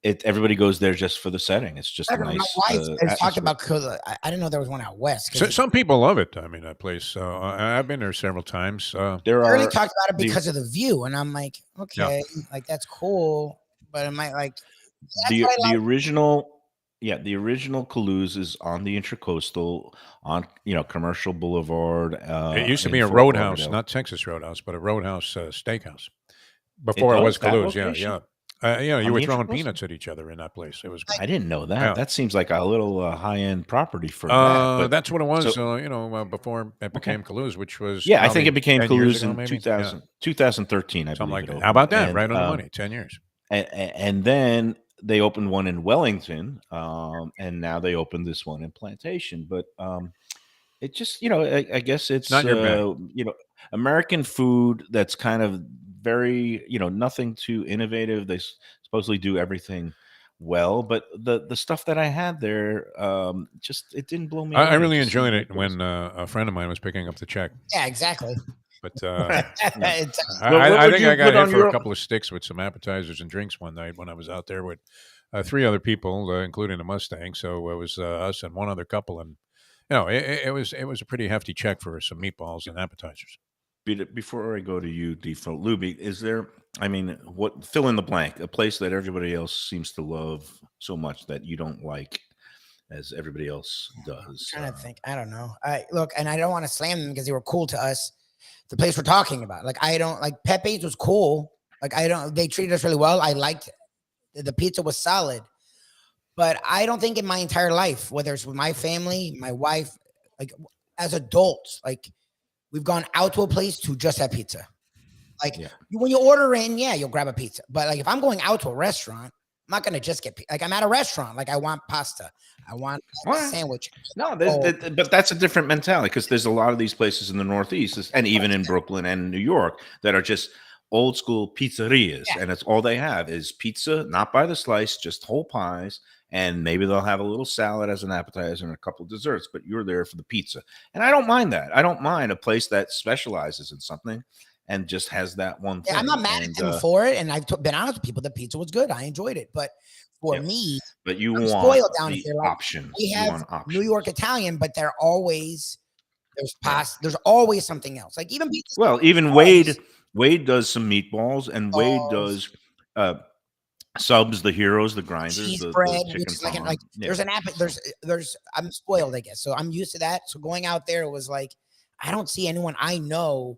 everybody goes there just for the setting. It's just I don't know why it's talked about Colu's. I didn't know there was one out west. So, some people love it. I mean, that place. I've been there several times. There are really talked about it because of the view, and I'm like, okay, like that's cool, but am I like the original? Yeah, the original Colu's is on the Intracoastal on Commercial Boulevard. It used to be a Roadhouse, not Texas Roadhouse, but a Roadhouse steakhouse. Before it was Colu's, you were throwing peanuts at each other in that place. It was. I didn't know that. Yeah. That seems like a little high-end property for that. But that's what it was. Before it became Colu's, which was I think it became Colu's in 2013. I Something believe like that. How about that? Right on the money. 10 years. And then they opened one in Wellington, and now they opened this one in Plantation. But it just, I guess it's not your bag. American food that's kind of very, nothing too innovative. They supposedly do everything well, but the stuff that I had there, it didn't blow me away. I really enjoyed it when a friend of mine was picking up the check. Yeah, exactly. But I think I got hit for a couple of sticks with some appetizers and drinks one night when I was out there with 3 other people, including a Mustang. So it was us and one other couple, and it was a pretty hefty check for some meatballs and appetizers. Before I go to you, Defo Lubie, is there? I mean, fill in the blank? A place that everybody else seems to love so much that you don't like. as everybody else does. I'm trying to think. I don't know. I look, and I don't want to slam them because they were cool to us. The place we're talking about, like I don't like Pepe's was cool. Like I don't. They treated us really well. I liked the pizza was solid, but I don't think in my entire life, whether it's with my family, my wife, like as adults, like we've gone out to a place to just have pizza. Like when you order in, yeah, you'll grab a pizza. But like if I'm going out to a restaurant, I'm not gonna just get like I'm at a restaurant. Like I want pasta, I want a sandwich. No, but that's a different mentality because there's a lot of these places in the Northeast and even in Brooklyn and New York that are just old school pizzerias, and it's all they have is pizza, not by the slice, just whole pies, and maybe they'll have a little salad as an appetizer and a couple of desserts. But you're there for the pizza, and I don't mind that. I don't mind a place that specializes in something and just has that one thing. I'm not mad at them for it, and I've been honest with people. The pizza was good. I enjoyed it, but for me, but you I'm want spoiled down the here. Like, options. we have New York Italian, but they're always there's pasta. There's always something else. Like even pizza. Well, even Wade does some meatballs, and Wade does subs, the heroes, the grinders, cheese the bread, chicken which is like there's an app. There's I'm spoiled, I guess. So I'm used to that. So going out there, it was like I don't see anyone I know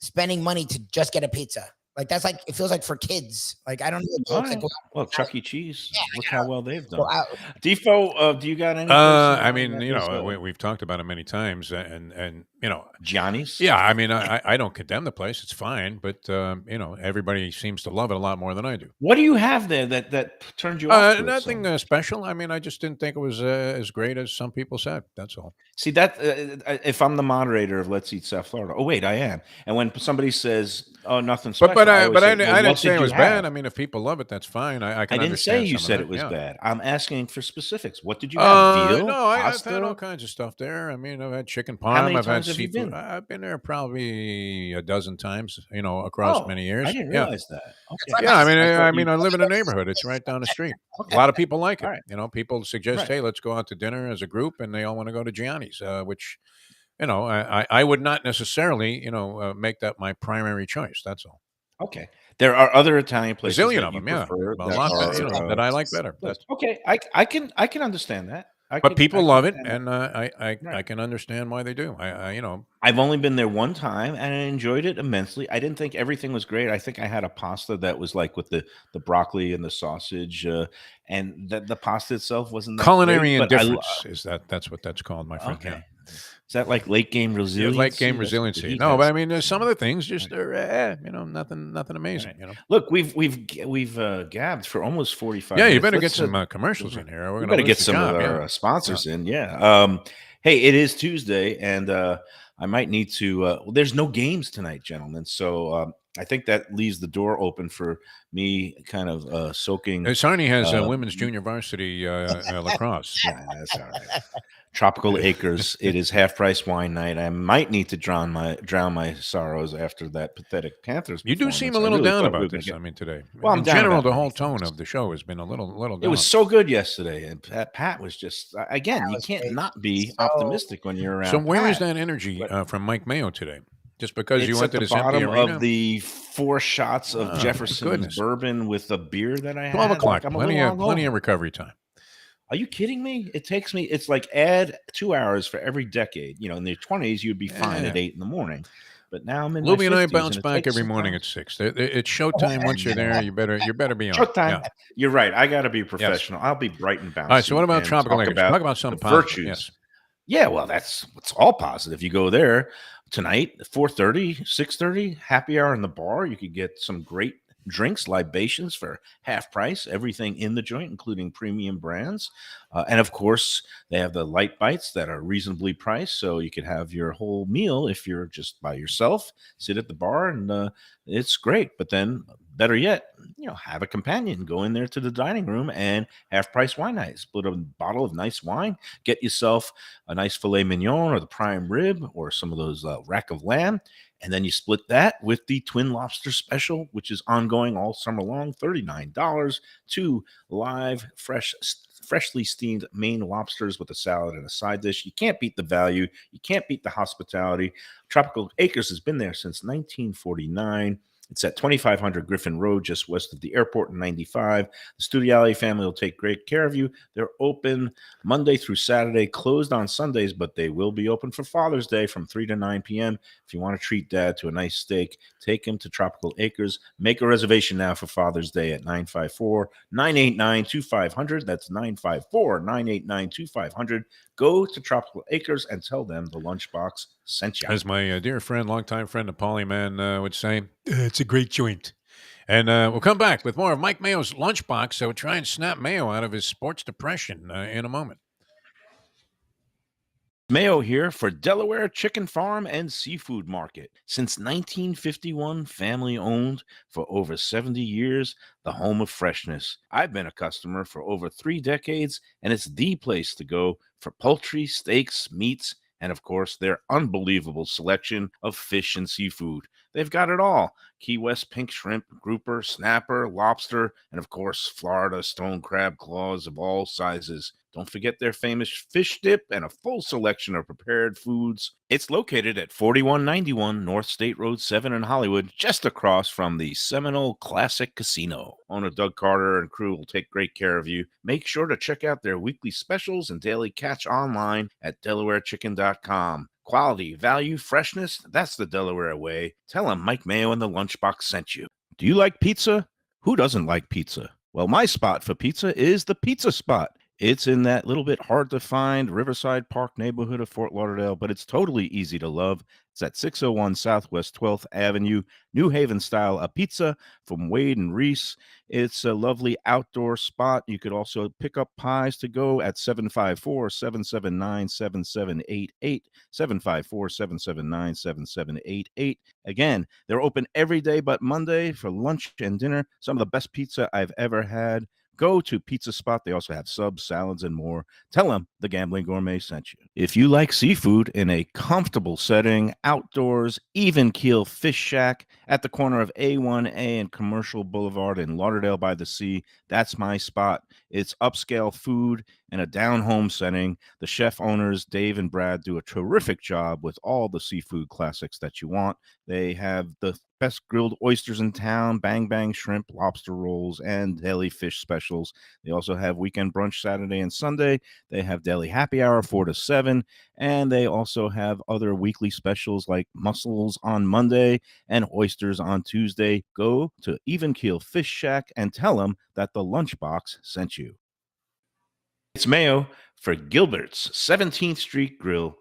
spending money to just get a pizza. Like that's like it feels like for kids. Like I don't know. Right. Well, Chuck E. Cheese. Look how well they've done. Well, Defo, do you got any? I mean, you know, we've talked about it many times, and you know, Johnny's. Yeah, I mean, I don't condemn the place; it's fine, but you know, everybody seems to love it a lot more than I do. What do you have there that turned you off? Nothing special. I mean, I just didn't think it was as great as some people said. That's all. See that if I'm the moderator of Let's Eat South Florida. Oh wait, I am. And when somebody says, "Oh, nothing special," but I say, didn't say it was bad. I mean, if people love it, that's fine. I can. I didn't say you said it was bad. I'm asking for specifics. What did you have? Veal? No, I've had all kinds of stuff there. I mean, I've had chicken parm. I've had seafood. I've been there probably a dozen times. You know, across many years. I didn't realize that. Okay. Yeah, I mean, I live in a neighborhood. It's right down the street. Okay. A lot of people like it. Right. You know, people suggest, hey, let's go out to dinner as a group, and they all want to go to Gianni's, which, you know, I would not necessarily, you know, make that my primary choice. That's all. Okay. There are other Italian places. A zillion of them, yeah. A lot that I like better. That's okay. I can understand that. But people love it, and I can understand why they do. I you know, I've only been there one time, and I enjoyed it immensely. I didn't think everything was great. I think I had a pasta that was like with the broccoli and the sausage, and the pasta itself wasn't that culinary great, indifference. That's what that's called, my friend. Okay. Yeah. Is that like late game resiliency? Late game resiliency. No, but I mean, some of the things just are, you know, nothing amazing. Right. You know, look, we've gabbed for almost 45. Yeah, minutes. you better get some commercials in here. We're gonna get some of our sponsors in. Yeah. Hey, it is Tuesday, and I might need to. Well, there's no games tonight, gentlemen. So I think that leaves the door open for me, kind of soaking. Sarnie has women's junior varsity lacrosse. Yeah, that's all right. Tropical Acres. It is half price wine night. I might need to drown my sorrows after that pathetic Panthers. You do seem a little down about this. I mean, today. Well, in general, the whole tone of the show has been a little down. It was so good yesterday, and Pat was just again. You can't not be optimistic when you're around. So where is that energy from Mike Mayo today? Just because you went to this empty arena? Bottom of the 4 shots of Jefferson's bourbon with a beer that I had. 12 o'clock. Plenty of recovery time. Are you kidding me? It's like add 2 hours for every decade. You know, in the 20s, you'd be fine at 8 in the morning. But now I'm in Lubie and I 50s, bounce back every morning at 6. It's showtime. Once you're there, you better be on. Showtime. Yeah. You're right. I got to be professional. Yes. I'll be bright and bouncy. All right. So what about Tropical Acres? Talk about some virtues. Yes. Yeah. Well, it's all positive. You go there tonight, 4:30, 6:30, happy hour in the bar. You could get some great drinks, libations for half price, everything in the joint, including premium brands. And of course, they have the light bites that are reasonably priced. So you could have your whole meal if you're just by yourself, sit at the bar, and it's great. But then better yet, you know, have a companion, go in there to the dining room and half price wine night, split a bottle of nice wine, get yourself a nice filet mignon or the prime rib or some of those rack of lamb. And then you split that with the Twin Lobster Special, which is ongoing all summer long, $39. 2 live, freshly steamed Maine lobsters with a salad and a side dish. You can't beat the value. You can't beat the hospitality. Tropical Acres has been there since 1949. It's at 2500 Griffin Road, just west of the airport in 95. The Studiali family will take great care of you. They're open Monday through Saturday, closed on Sundays, but they will be open for Father's Day from 3 to 9 p.m. If you want to treat dad to a nice steak, take him to Tropical Acres. Make a reservation now for Father's Day at 954-989-2500. That's 954-989-2500. Go to Tropical Acres and tell them the Lunchbox sent you. As my dear friend, longtime friend, the Polyman would say, it's a great joint. And we'll come back with more of Mike Mayo's Lunchbox. So try and snap Mayo out of his sports depression in a moment. Mayo here for Delaware Chicken Farm and Seafood Market. Since 1951, family owned for over 70 years, the home of freshness. I've been a customer for over 3 decades, and it's the place to go for poultry, steaks, meats, and of course, their unbelievable selection of fish and seafood. They've got it all: Key West pink shrimp, grouper, snapper, lobster, and of course, Florida stone crab claws of all sizes. Don't forget their famous fish dip and a full selection of prepared foods. It's located at 4191 North State Road 7 in Hollywood, just across from the Seminole Classic Casino. Owner Doug Carter and crew will take great care of you. Make sure to check out their weekly specials and daily catch online at DelawareChicken.com. Quality, value, freshness, that's the Delaware way. Tell them Mike Mayo and the Lunchbox sent you. Do you like pizza? Who doesn't like pizza? Well, my spot for pizza is the Pizza Spot. It's in that little bit hard to find Riverside Park neighborhood of Fort Lauderdale, but it's totally easy to love. It's at 601 Southwest 12th Avenue, New Haven style, a pizza from Wade and Reese. It's a lovely outdoor spot. You could also pick up pies to go at 754-779-7788, 754-779-7788. Again, they're open every day but Monday for lunch and dinner. Some of the best pizza I've ever had. Go to Pizza Spot. They also have subs, salads, and more. Tell them the Gambling Gourmet sent you. If you like seafood in a comfortable setting, outdoors, even keel fish shack at the corner of A1A and Commercial Boulevard in Lauderdale by the Sea, that's my spot. It's upscale food in a down-home setting. The chef owners, Dave and Brad, do a terrific job with all the seafood classics that you want. They have the best grilled oysters in town, bang bang shrimp, lobster rolls, and deli fish specials. They also have weekend brunch Saturday and Sunday. They have deli happy hour 4 to 7, and they also have other weekly specials like mussels on Monday and oysters on Tuesday. Go to Even Keel Fish Shack and tell them that the Lunchbox sent you. It's Mayo for Gilbert's 17th Street Grill.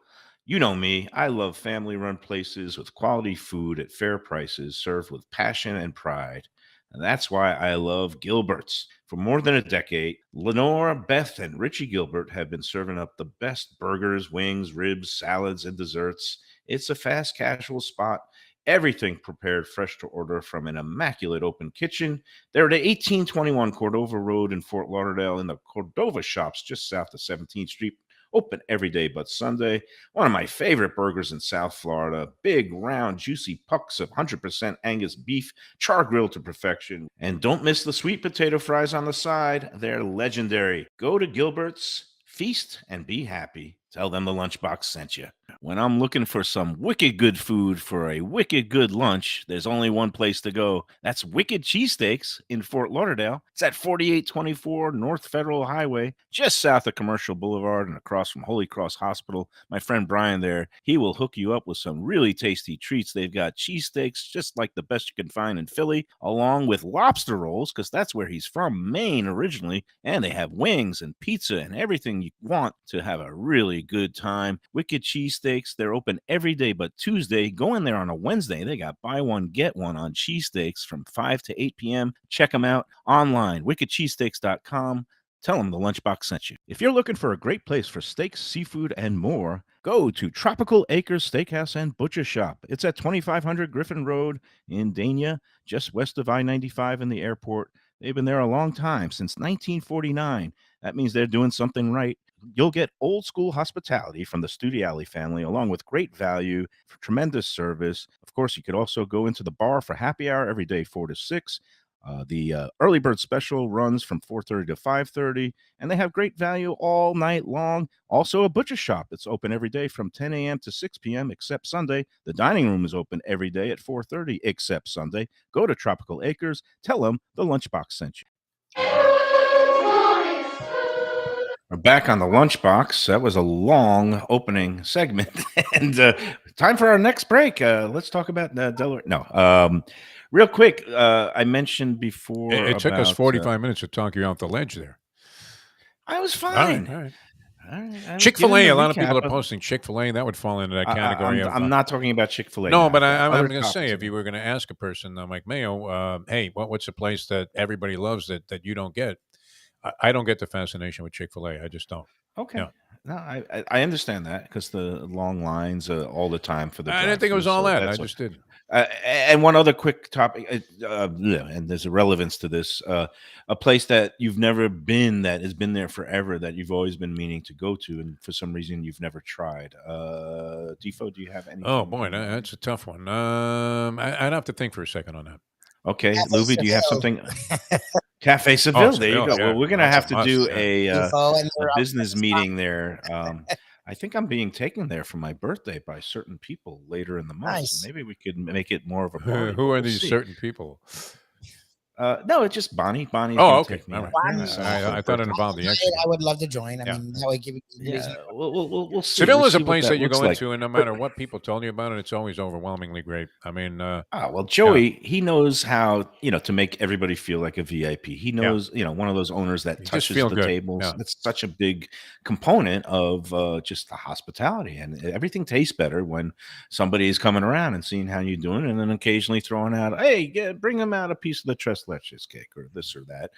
You know me, I love family-run places with quality food at fair prices served with passion and pride. And that's why I love Gilbert's. For more than a decade, Lenore, Beth, and Richie Gilbert have been serving up the best burgers, wings, ribs, salads, and desserts. It's a fast casual spot. Everything prepared fresh to order from an immaculate open kitchen. They're at 1821 Cordova Road in Fort Lauderdale in the Cordova Shops just south of 17th Street. Open every day but Sunday. One of my favorite burgers in South Florida. Big, round, juicy pucks of 100% Angus beef, char grilled to perfection. And don't miss the sweet potato fries on the side. They're legendary. Go to Gilbert's, feast, and be happy. Tell them the Lunchbox sent you. When I'm looking for some wicked good food for a wicked good lunch, there's only one place to go. That's Wicked Cheesesteaks in Fort Lauderdale. It's at 4824 North Federal Highway, just south of Commercial Boulevard and across from Holy Cross Hospital. My friend Brian there, he will hook you up with some really tasty treats. They've got cheesesteaks just like the best you can find in Philly, along with lobster rolls, because that's where he's from, Maine originally. And they have wings and pizza and everything you want to have a really good time. Wicked Cheesesteaks, they're open every day but Tuesday. Go in there on a Wednesday. They got buy one, get one on cheesesteaks from 5 to 8 p.m. Check them out online, wickedcheesesteaks.com. Tell them the Lunchbox sent you. If you're looking for a great place for steaks, seafood, and more, go to Tropical Acres Steakhouse and Butcher Shop. It's at 2500 Griffin Road in Dania, just west of I-95 in the airport. They've been there a long time, since 1949. That means they're doing something right. You'll get old school hospitality from the Studiali family, along with great value, for tremendous service. Of course, you could also go into the bar for happy hour every day, 4 to 6. The early bird special runs from 4:30 to 5:30, and they have great value all night long. Also, a butcher shop that's open every day from 10 a.m. to 6 p.m. except Sunday. The dining room is open every day at 4:30 except Sunday. Go to Tropical Acres. Tell them the Lunchbox sent you. We're back on the Lunchbox. That was a long opening segment, and time for our next break. Let's talk about Delaware. No, real quick. I mentioned before It took us about, 45 minutes to talk you off the ledge there. I was All fine. right. I was Chick-fil-A, giving a the lot of people recap are posting Chick-fil-A. That would fall into that category of. I'm not talking about Chick-fil-A. No, now. but I've got I'm other going to say, topics. if you were going to ask a person like Mayo, hey, what's a place that everybody loves that you don't get? I don't get the fascination with Chick-fil-A. I just don't. Okay. Yeah. No, I understand that because the long lines all the time for the I didn't think it was drive-through, all so that. I that's just didn't. and one other quick topic, and there's a relevance to this. A place that you've never been, that has been there forever, that you've always been meaning to go to, and for some reason you've never tried. Defo, do you have anything? Oh boy, that's a tough one. I'd have to think for a second on that. Okay, Cafe Lubie, do you have Seville. something? Cafe Seville. There you Seville, go. yeah. Well, we're gonna That's a have to must, do yeah. Defo and a their business outfits. meeting there. I think I'm being taken there for my birthday by certain people later in the month. Nice. So maybe we could make it more of a party. Who but are we'll these see. certain people? No, it's just Bonnie. Bonnie's Oh, gonna okay. take me All out. right. Bonnie. So I for thought it birthday. involved the I extra. would love to join. I Yeah. mean, that would give you the reason. Yeah, we'll see. Seville We'll is a see what place that that you looks go like. into, and no matter what people told you about it, it's always overwhelmingly great. I mean, Well, Joey, he knows how, to make everybody feel like a VIP. He knows, one of those owners that You just touches feel the good. tables. Yeah. That's such a big component of just the hospitality, and everything tastes better when somebody is coming around and seeing how you're doing, and then occasionally throwing out, hey, bring them out a piece of the tres leches cake or this or that.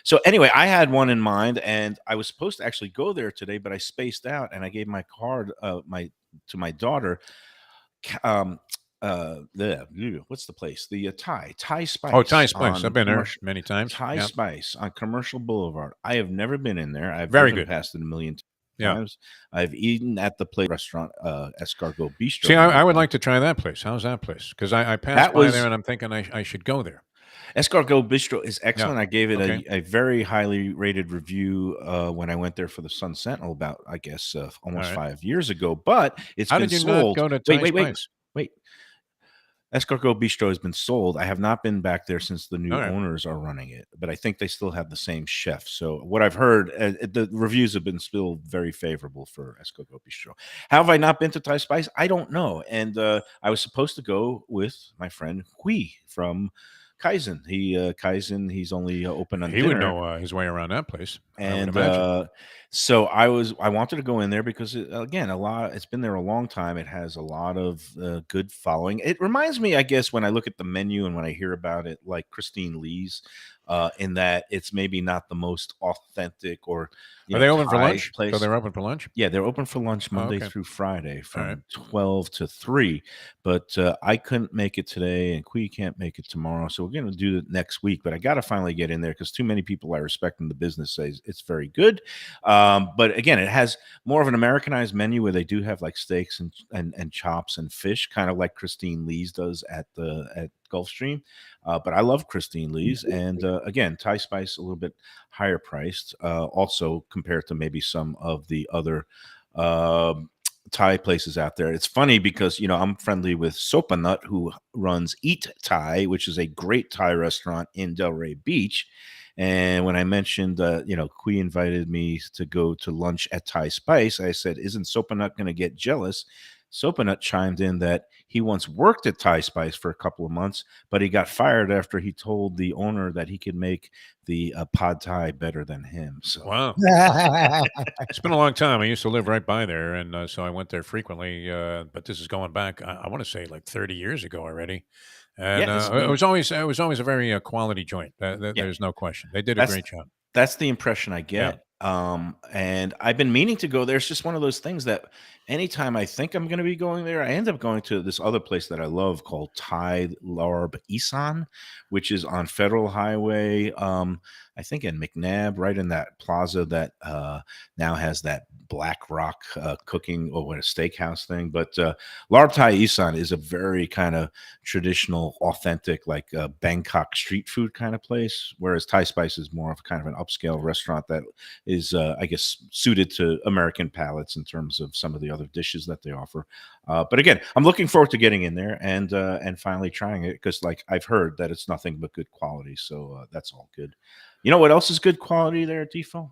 So anyway, I had one in mind, and I was supposed to actually go there today, but I spaced out, and I gave my card to my daughter. What's the place? The Thai Spice. Oh, Thai Spice. on I've been there Commercial- many times. Thai Yeah. Spice on Commercial Boulevard. I have never been in there. I've Very driven good. past it a million Yeah. times. I've eaten at the place restaurant, Escargot Bistro. See, many I would times. like to try that place. How's that place? Because I passed That by was- there, and I'm thinking I should go there. Escargot Bistro is excellent. I gave it Okay. a very highly rated review when I went there for the Sun Sentinel about, I guess, almost right. 5 years ago. But it's How been did you sold. not go to Thai Wait. Spice? Escargot Bistro has been sold. I have not been back there since the new All right. owners are running it, but I think they still have the same chef. So what I've heard, the reviews have been still very favorable for Escargot Bistro. How have I not been to Thai Spice? I don't know. And I was supposed to go with my friend Hui from Kaizen. He's only open on He dinner. would know his way around that place. I would And imagine. so I wanted to go in there because again, it's been there a long time. It has a lot of good following. It reminds me, I guess, when I look at the menu and when I hear about it, like Christine Lee's, in that it's maybe not the most authentic or Are they open for Thai lunch? place. So they're open for lunch? Yeah, they're open for lunch Monday okay. through Friday from right. 12 to 3. But I couldn't make it today, and Kui can't make it tomorrow. So we're going to do it next week. But I got to finally get in there because too many people I respect in the business say it's very good. But again, it has more of an Americanized menu where they do have like steaks and chops and fish, kind of like Christine Lee's does at Gulfstream. But I love Christine Lee's. And again, Thai Spice a little bit higher priced, also compared to maybe some of the other Thai places out there. It's funny because, I'm friendly with Sopanut, who runs Eat Thai, which is a great Thai restaurant in Delray Beach. And when I mentioned, Kui invited me to go to lunch at Thai Spice, I said, isn't Sopanut going to get jealous? Sopanut chimed in that he once worked at Thai Spice for a couple of months, but he got fired after he told the owner that he could make the pad Thai better than him. So Wow. It's been a long time. I used to live right by there, and so I went there frequently. But this is going back, I want to say, like 30 years ago already. And Yeah, it's it been- was always a very quality joint. There's no question. They did a That's- great job. that's the impression I get. And I've been meaning to go there. It's just one of those things that anytime I think I'm going to be going there, I end up going to this other place that I love called Thai Larb Isan, which is on Federal Highway. I think in McNabb, right in that plaza that now has that Black Rock cooking or what a steakhouse thing. But Larb Thai Isan is a very kind of traditional, authentic, like Bangkok street food kind of place, whereas Thai Spice is more of kind of an upscale restaurant that is, I guess, suited to American palates in terms of some of the other dishes that they offer. But again, I'm looking forward to getting in there and finally trying it because, like, I've heard that it's nothing but good quality. So that's all good. You know what else is good quality there at Defo?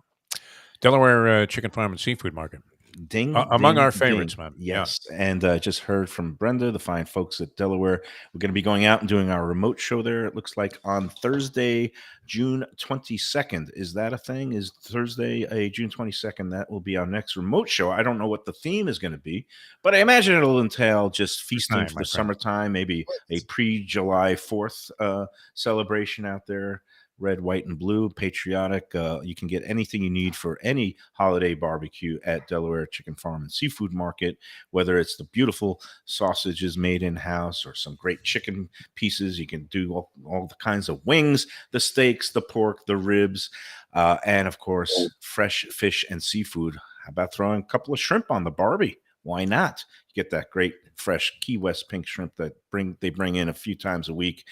Delaware Chicken Farm and Seafood Market. Ding, Among ding, our favorites, ding. man. Yes. And just heard from Brenda, the fine folks at Delaware. We're going to be going out and doing our remote show there. It looks like on Thursday, June 22nd. Is that a thing? Is Thursday, June 22nd? That will be our next remote show. I don't know what the theme is going to be, but I imagine it'll entail just feasting for the summertime, maybe a pre-July 4th celebration out there. Red, white, and blue, patriotic. You can get anything you need for any holiday barbecue at Delaware Chicken Farm and Seafood Market, whether it's the beautiful sausages made in-house or some great chicken pieces. You can do all the kinds of wings, the steaks, the pork, the ribs, and, of course, fresh fish and seafood. How about throwing a couple of shrimp on the Barbie? Why not? You get that great fresh Key West pink shrimp that they bring in a few times a week.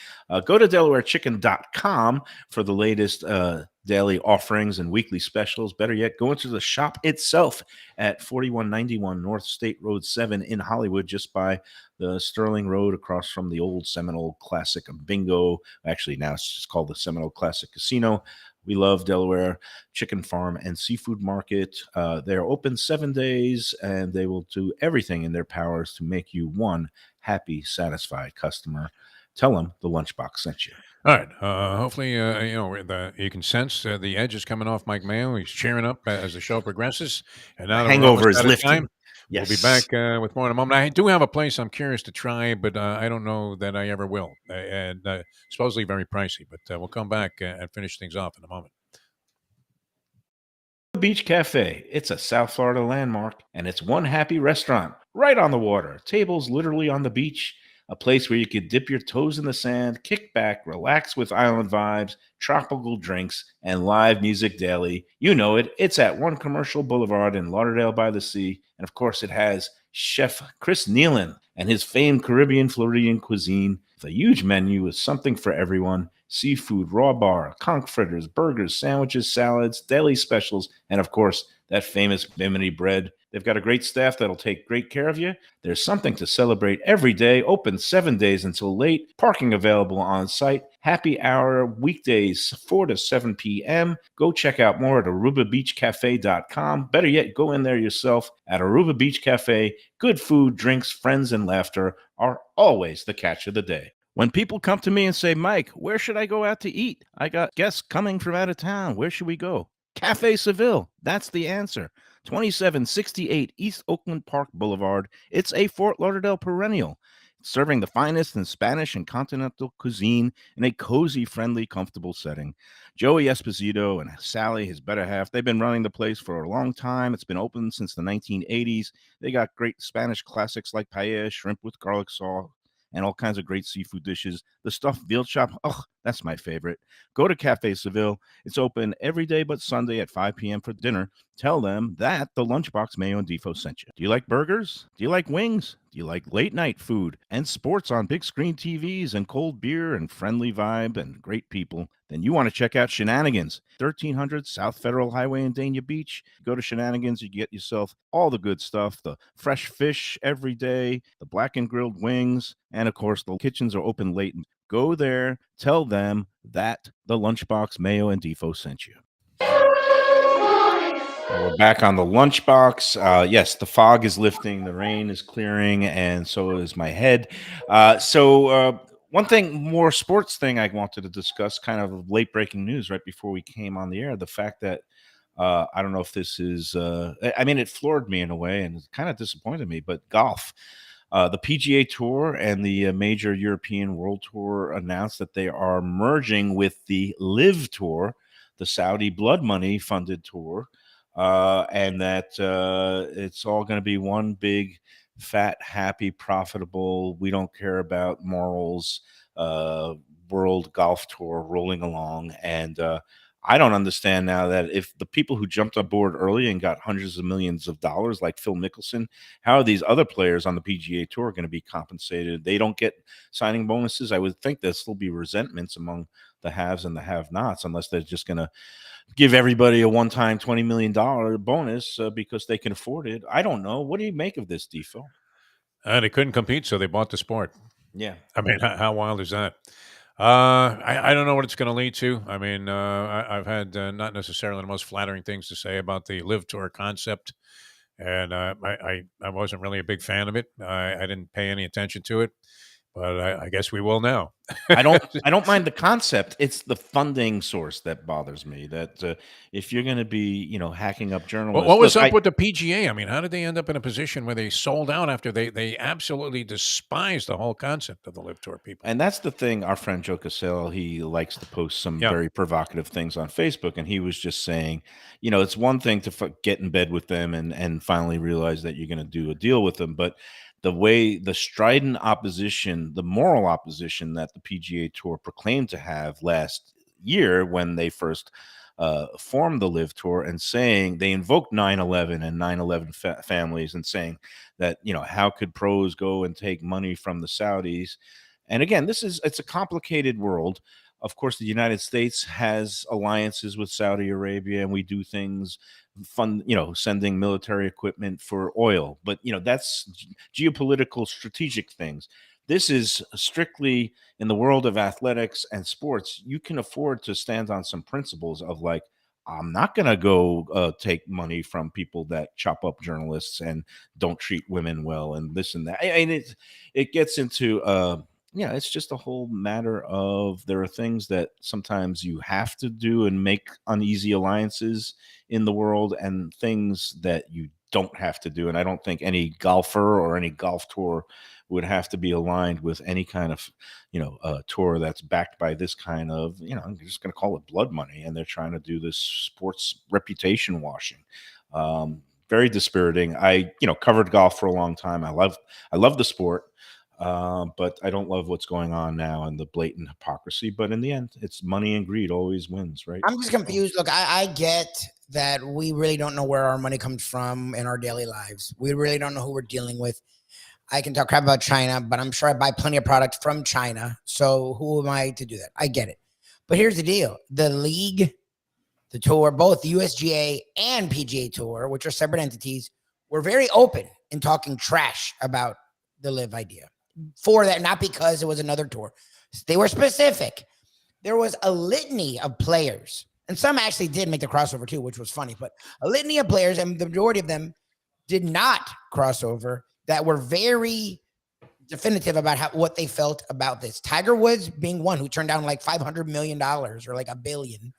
Go to DelawareChicken.com for the latest daily offerings and weekly specials. Better yet, go into the shop itself at 4191 North State Road 7 in Hollywood, just by the Sterling Road across from the old Seminole Classic Bingo. Actually, now it's just called the Seminole Classic Casino. We love Delaware Chicken Farm and Seafood Market. They're open 7 days, and they will do everything in their powers to make you one happy, satisfied customer. Tell them the Lunchbox sent you. All right. Hopefully, you can sense the edge is coming off Mike Mayo. He's cheering up as the show progresses. And now the hangover is lifting. Time, yes. We'll be back with more in a moment. I do have a place I'm curious to try, but I don't know that I ever will. And supposedly very pricey, but we'll come back and finish things off in a moment. Beach Cafe. It's a South Florida landmark, and it's one happy restaurant right on the water. Tables literally on the beach. A place where you could dip your toes in the sand, kick back, relax with island vibes, tropical drinks, and live music daily. You know it. It's at One Commercial Boulevard in Lauderdale by the Sea. And of course, it has Chef Chris Nealon and his famed Caribbean Floridian cuisine. With a huge menu with something for everyone. Seafood, raw bar, conch fritters, burgers, sandwiches, salads, deli specials, and of course, that famous Bimini bread. They've got a great staff that'll take great care of you. There's something to celebrate every day. Open 7 days until late. Parking available on site. Happy hour weekdays 4 to 7 p.m. Go check out more at ArubaBeachCafe.com. Better yet, go in there yourself at Aruba Beach Cafe. Good food, drinks, friends, and laughter are always the catch of the day. When people come to me and say, Mike, where should I go out to eat? I got guests coming from out of town. Where should we go? Cafe Seville. That's the answer. 2768 East Oakland Park Boulevard. It's a Fort Lauderdale perennial, serving the finest in Spanish and continental cuisine in a cozy, friendly, comfortable setting. Joey Esposito and Sally, his better half, they've been running the place for a long time. It's been open since the 1980s. They got great Spanish classics like paella, shrimp with garlic sauce, and all kinds of great seafood dishes. The stuffed veal chop, that's my favorite. Go to Cafe Seville. It's open every day but Sunday at 5 p.m. for dinner. Tell them that the Lunchbox Mayo and Defo sent you. Do you like burgers? Do you like wings? Do you like late night food and sports on big screen TVs and cold beer and friendly vibe and great people? Then you want to check out Shenanigans, 1300 South Federal Highway in Dania Beach. Go to Shenanigans, you get yourself all the good stuff, the fresh fish every day, the blackened grilled wings, and of course, the kitchens are open late. Go there, tell them that the Lunchbox Mayo and Defo sent you. We're back on the Lunchbox. Yes, the fog is lifting, the rain is clearing, and so is my head. One thing, more sports thing I wanted to discuss, kind of late breaking news right before we came on the air. The fact that I don't know if this is, it floored me in a way and it kind of disappointed me, but golf. The PGA Tour and the major European World Tour announced that they are merging with the Live Tour, the Saudi blood money funded tour. and that it's all going to be one big, fat, happy, profitable. We don't care about morals. World Golf Tour rolling along, and I don't understand now that if the people who jumped on board early and got hundreds of millions of dollars, like Phil Mickelson, how are these other players on the PGA Tour going to be compensated? They don't get signing bonuses. I would think there'll still be resentments among the haves and the have-nots, unless they're just going to give everybody a one-time $20 million bonus because they can afford it. I don't know. What do you make of this, Defo? They couldn't compete, so they bought the sport. Yeah. I mean, how wild is that? I don't know what it's going to lead to. I mean, I've had not necessarily the most flattering things to say about the Live Tour concept, and I wasn't really a big fan of it. I didn't pay any attention to it, but I guess we will now. I don't mind the concept. It's the funding source that bothers me. That if you're going to be, hacking up journalists, What was up with the PGA? I mean, how did they end up in a position where they sold out after they absolutely despised the whole concept of the Live Tour people? And that's the thing. Our friend Joe Cassell, he likes to post some very provocative things on Facebook, and he was just saying, it's one thing to get in bed with them and finally realize that you're going to do a deal with them, but the strident opposition, the moral opposition that the PGA Tour proclaimed to have last year when they first formed the Live Tour, and saying they invoked 9/11 and 9/11 families, and saying that, how could pros go and take money from the Saudis? And again, it's a complicated world. Of course, the United States has alliances with Saudi Arabia, and we do things sending military equipment for oil. But, that's geopolitical strategic things. This is strictly in the world of athletics and sports. You can afford to stand on some principles of, like, I'm not going to go take money from people that chop up journalists and don't treat women well and this and that. And it gets into it's just a whole matter of, there are things that sometimes you have to do and make uneasy alliances in the world, and things that you don't have to do. And I don't think any golfer or any golf tour would have to be aligned with any kind of, tour that's backed by this kind of, I'm just going to call it blood money. And they're trying to do this sports reputation washing. Very dispiriting. I, covered golf for a long time. I love the sport. But I don't love what's going on now and the blatant hypocrisy. But in the end, it's money and greed always wins, right? I'm just confused. Look, I get that we really don't know where our money comes from in our daily lives. We really don't know who we're dealing with. I can talk crap about China, but I'm sure I buy plenty of product from China. So who am I to do that? I get it. But here's the deal. The league, the tour, both the USGA and PGA Tour, which are separate entities, were very open in talking trash about the Live idea. For that, not because it was another tour. They were specific. There was a litany of players, and some actually did make the crossover too, which was funny, but a litany of players, and the majority of them did not cross over, that were very definitive about what they felt about this. Tiger Woods being one who turned down like $500 million or like $1 billion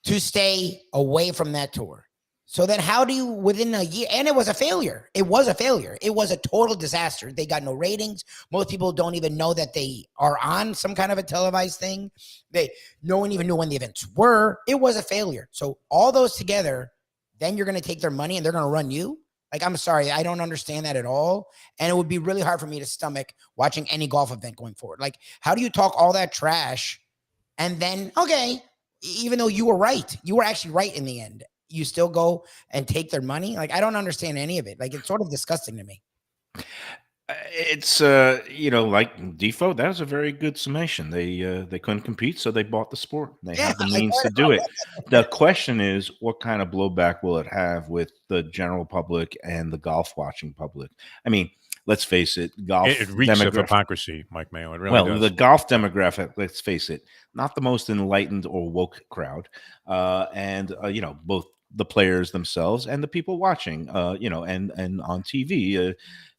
to stay away from that tour. So then how do you, within a year, and it was a failure. It was a failure. It was a total disaster. They got no ratings. Most people don't even know that they are on some kind of a televised thing. No one even knew when the events were. It was a failure. So all those together, then you're going to take their money and they're going to run you? Like, I'm sorry, I don't understand that at all. And it would be really hard for me to stomach watching any golf event going forward. Like, how do you talk all that trash and then, okay, even though you were right, you were actually right in the end, you still go and take their money? Like, I don't understand any of it. Like, it's sort of disgusting to me. It's like Defo, that was a very good summation. They couldn't compete, so they bought the sport. They have the means to do it. The question is, what kind of blowback will it have with the general public and the golf watching public? I mean, let's face it, golf it reeks of hypocrisy, Mike Mayo. It really does. The golf demographic, let's face it, not the most enlightened or woke crowd, and both the players themselves and the people watching, and on TV,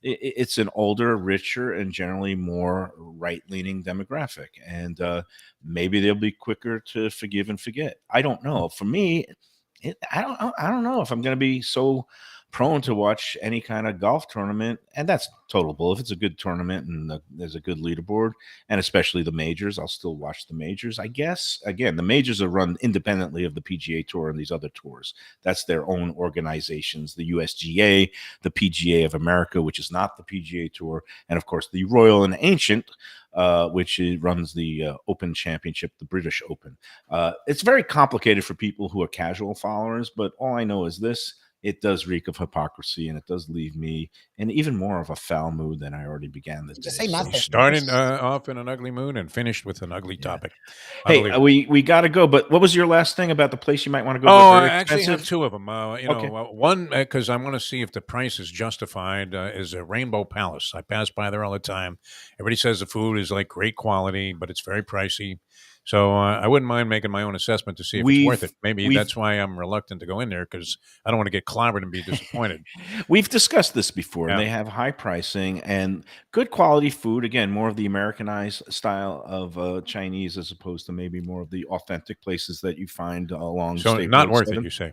it's an older, richer, and generally more right-leaning demographic, and maybe they'll be quicker to forgive and forget. I don't know. For me, I don't know if I'm going to be so prone to watch any kind of golf tournament, and that's total bull. If it's a good tournament and there's a good leaderboard, and especially the majors, I'll still watch the majors. I guess again, the majors are run independently of the PGA Tour and these other tours. That's their own organizations: the USGA, the PGA of America, which is not the PGA Tour, and of course the Royal and Ancient, which runs the Open Championship, the British Open. It's very complicated for people who are casual followers, but all I know is this: it does reek of hypocrisy, and it does leave me in even more of a foul mood than I already began the day. Just say nothing. You started off in an ugly mood and finished with an ugly topic. Hey, we got to go. But what was your last thing about the place you might want to go? Oh, but very I actually have expensive? two of them. One because I want to see if the price is justified. Is a Rainbow Palace. I pass by there all the time. Everybody says the food is like great quality, but it's very pricey. So I wouldn't mind making my own assessment to see if it's worth it. Maybe that's why I'm reluctant to go in there, because I don't want to get clobbered and be disappointed. We've discussed this before. Yeah. And they have high pricing and good quality food. Again, more of the Americanized style of Chinese, as opposed to maybe more of the authentic places that you find along. So State not Road worth 7. it, you say,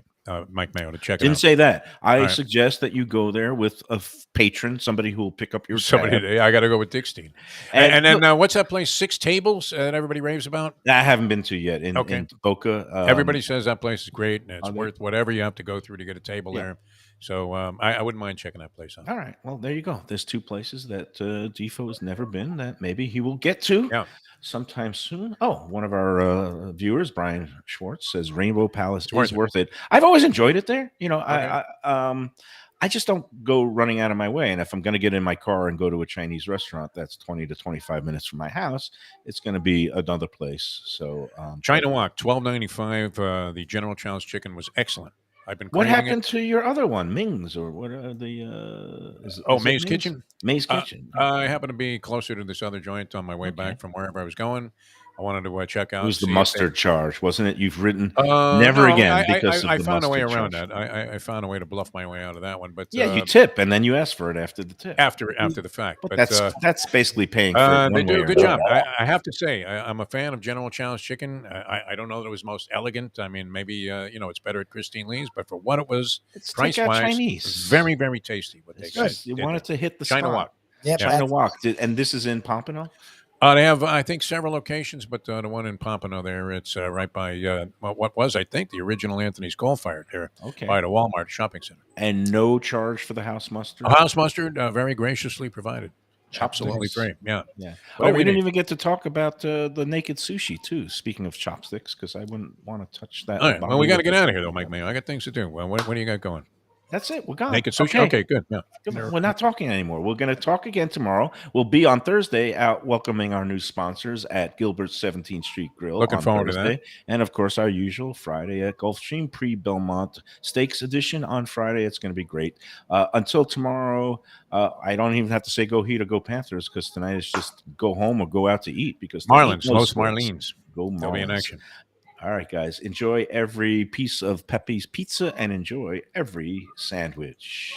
Mike Mayo, to check it Didn't out. say that. I right. suggest that you go there with a patron, somebody who will pick up your tab. I got to go with Dickstein. And then what's that place? Six Tables that everybody raves about? I haven't been to yet in Boca. Everybody says that place is great, and it's worth whatever you have to go through to get a table there. So I wouldn't mind checking that place out. All right. Well, there you go. There's two places that Defo has never been that maybe he will get to sometime soon. Oh, one of our viewers, Brian Schwartz, says Rainbow Palace is worth it. I've always enjoyed it there. You know, I just don't go running out of my way. And if I'm going to get in my car and go to a Chinese restaurant that's 20 to 25 minutes from my house, it's going to be another place. So China Walk, $12.95. The General Chow's chicken was excellent. I've been. What happened to your other one, Ming's, or what are the? Is May's Kitchen. May's Kitchen. I happen to be closer to this other joint on my way back from wherever I was going. I wanted to check out. It was the mustard charge, wasn't it? You've written never again because I of the found a way mustard around charge. that. I found a way to bluff my way out of that one. But yeah, you tip and then you ask for it after the tip. After the fact. But that's basically paying for it. They do a good job. I have to say, I'm a fan of General Chow's chicken. I don't know that it was most elegant. I mean, maybe it's better at Christine Lee's, but for what it was, price wise, Chinese, very, very tasty. What they said. You wanted to hit the China spot. Walk. Yeah, China Walk. And this is in Pompano. They have, I think, several locations, but the one in Pompano there, it's right by what was, I think, the original Anthony's Coal-Fired there, by the Walmart shopping center. And no charge for the house mustard? House mustard, very graciously provided. Absolutely free. Yeah. Oh, we didn't even get to talk about the naked sushi, too, speaking of chopsticks, because I wouldn't want to touch that. All right. Well, we got to get out of here, though, Mike Mayo. I got things to do. Well, what do you got going? That's it. We're gone. Naked sushi? Okay, good. Yeah. We're not talking anymore. We're going to talk again tomorrow. We'll be on Thursday out welcoming our new sponsors at Gilbert's 17th Street Grill. Looking forward to that. And, of course, our usual Friday at Gulfstream pre-Belmont Steaks edition on Friday. It's going to be great. Until tomorrow, I don't even have to say go Heat or go Panthers, because tonight is just go home or go out to eat. Because Marlins, Los Marlins. Go Marlins. They'll be in action. All right, guys. Enjoy every piece of Pepe's pizza and enjoy every sandwich.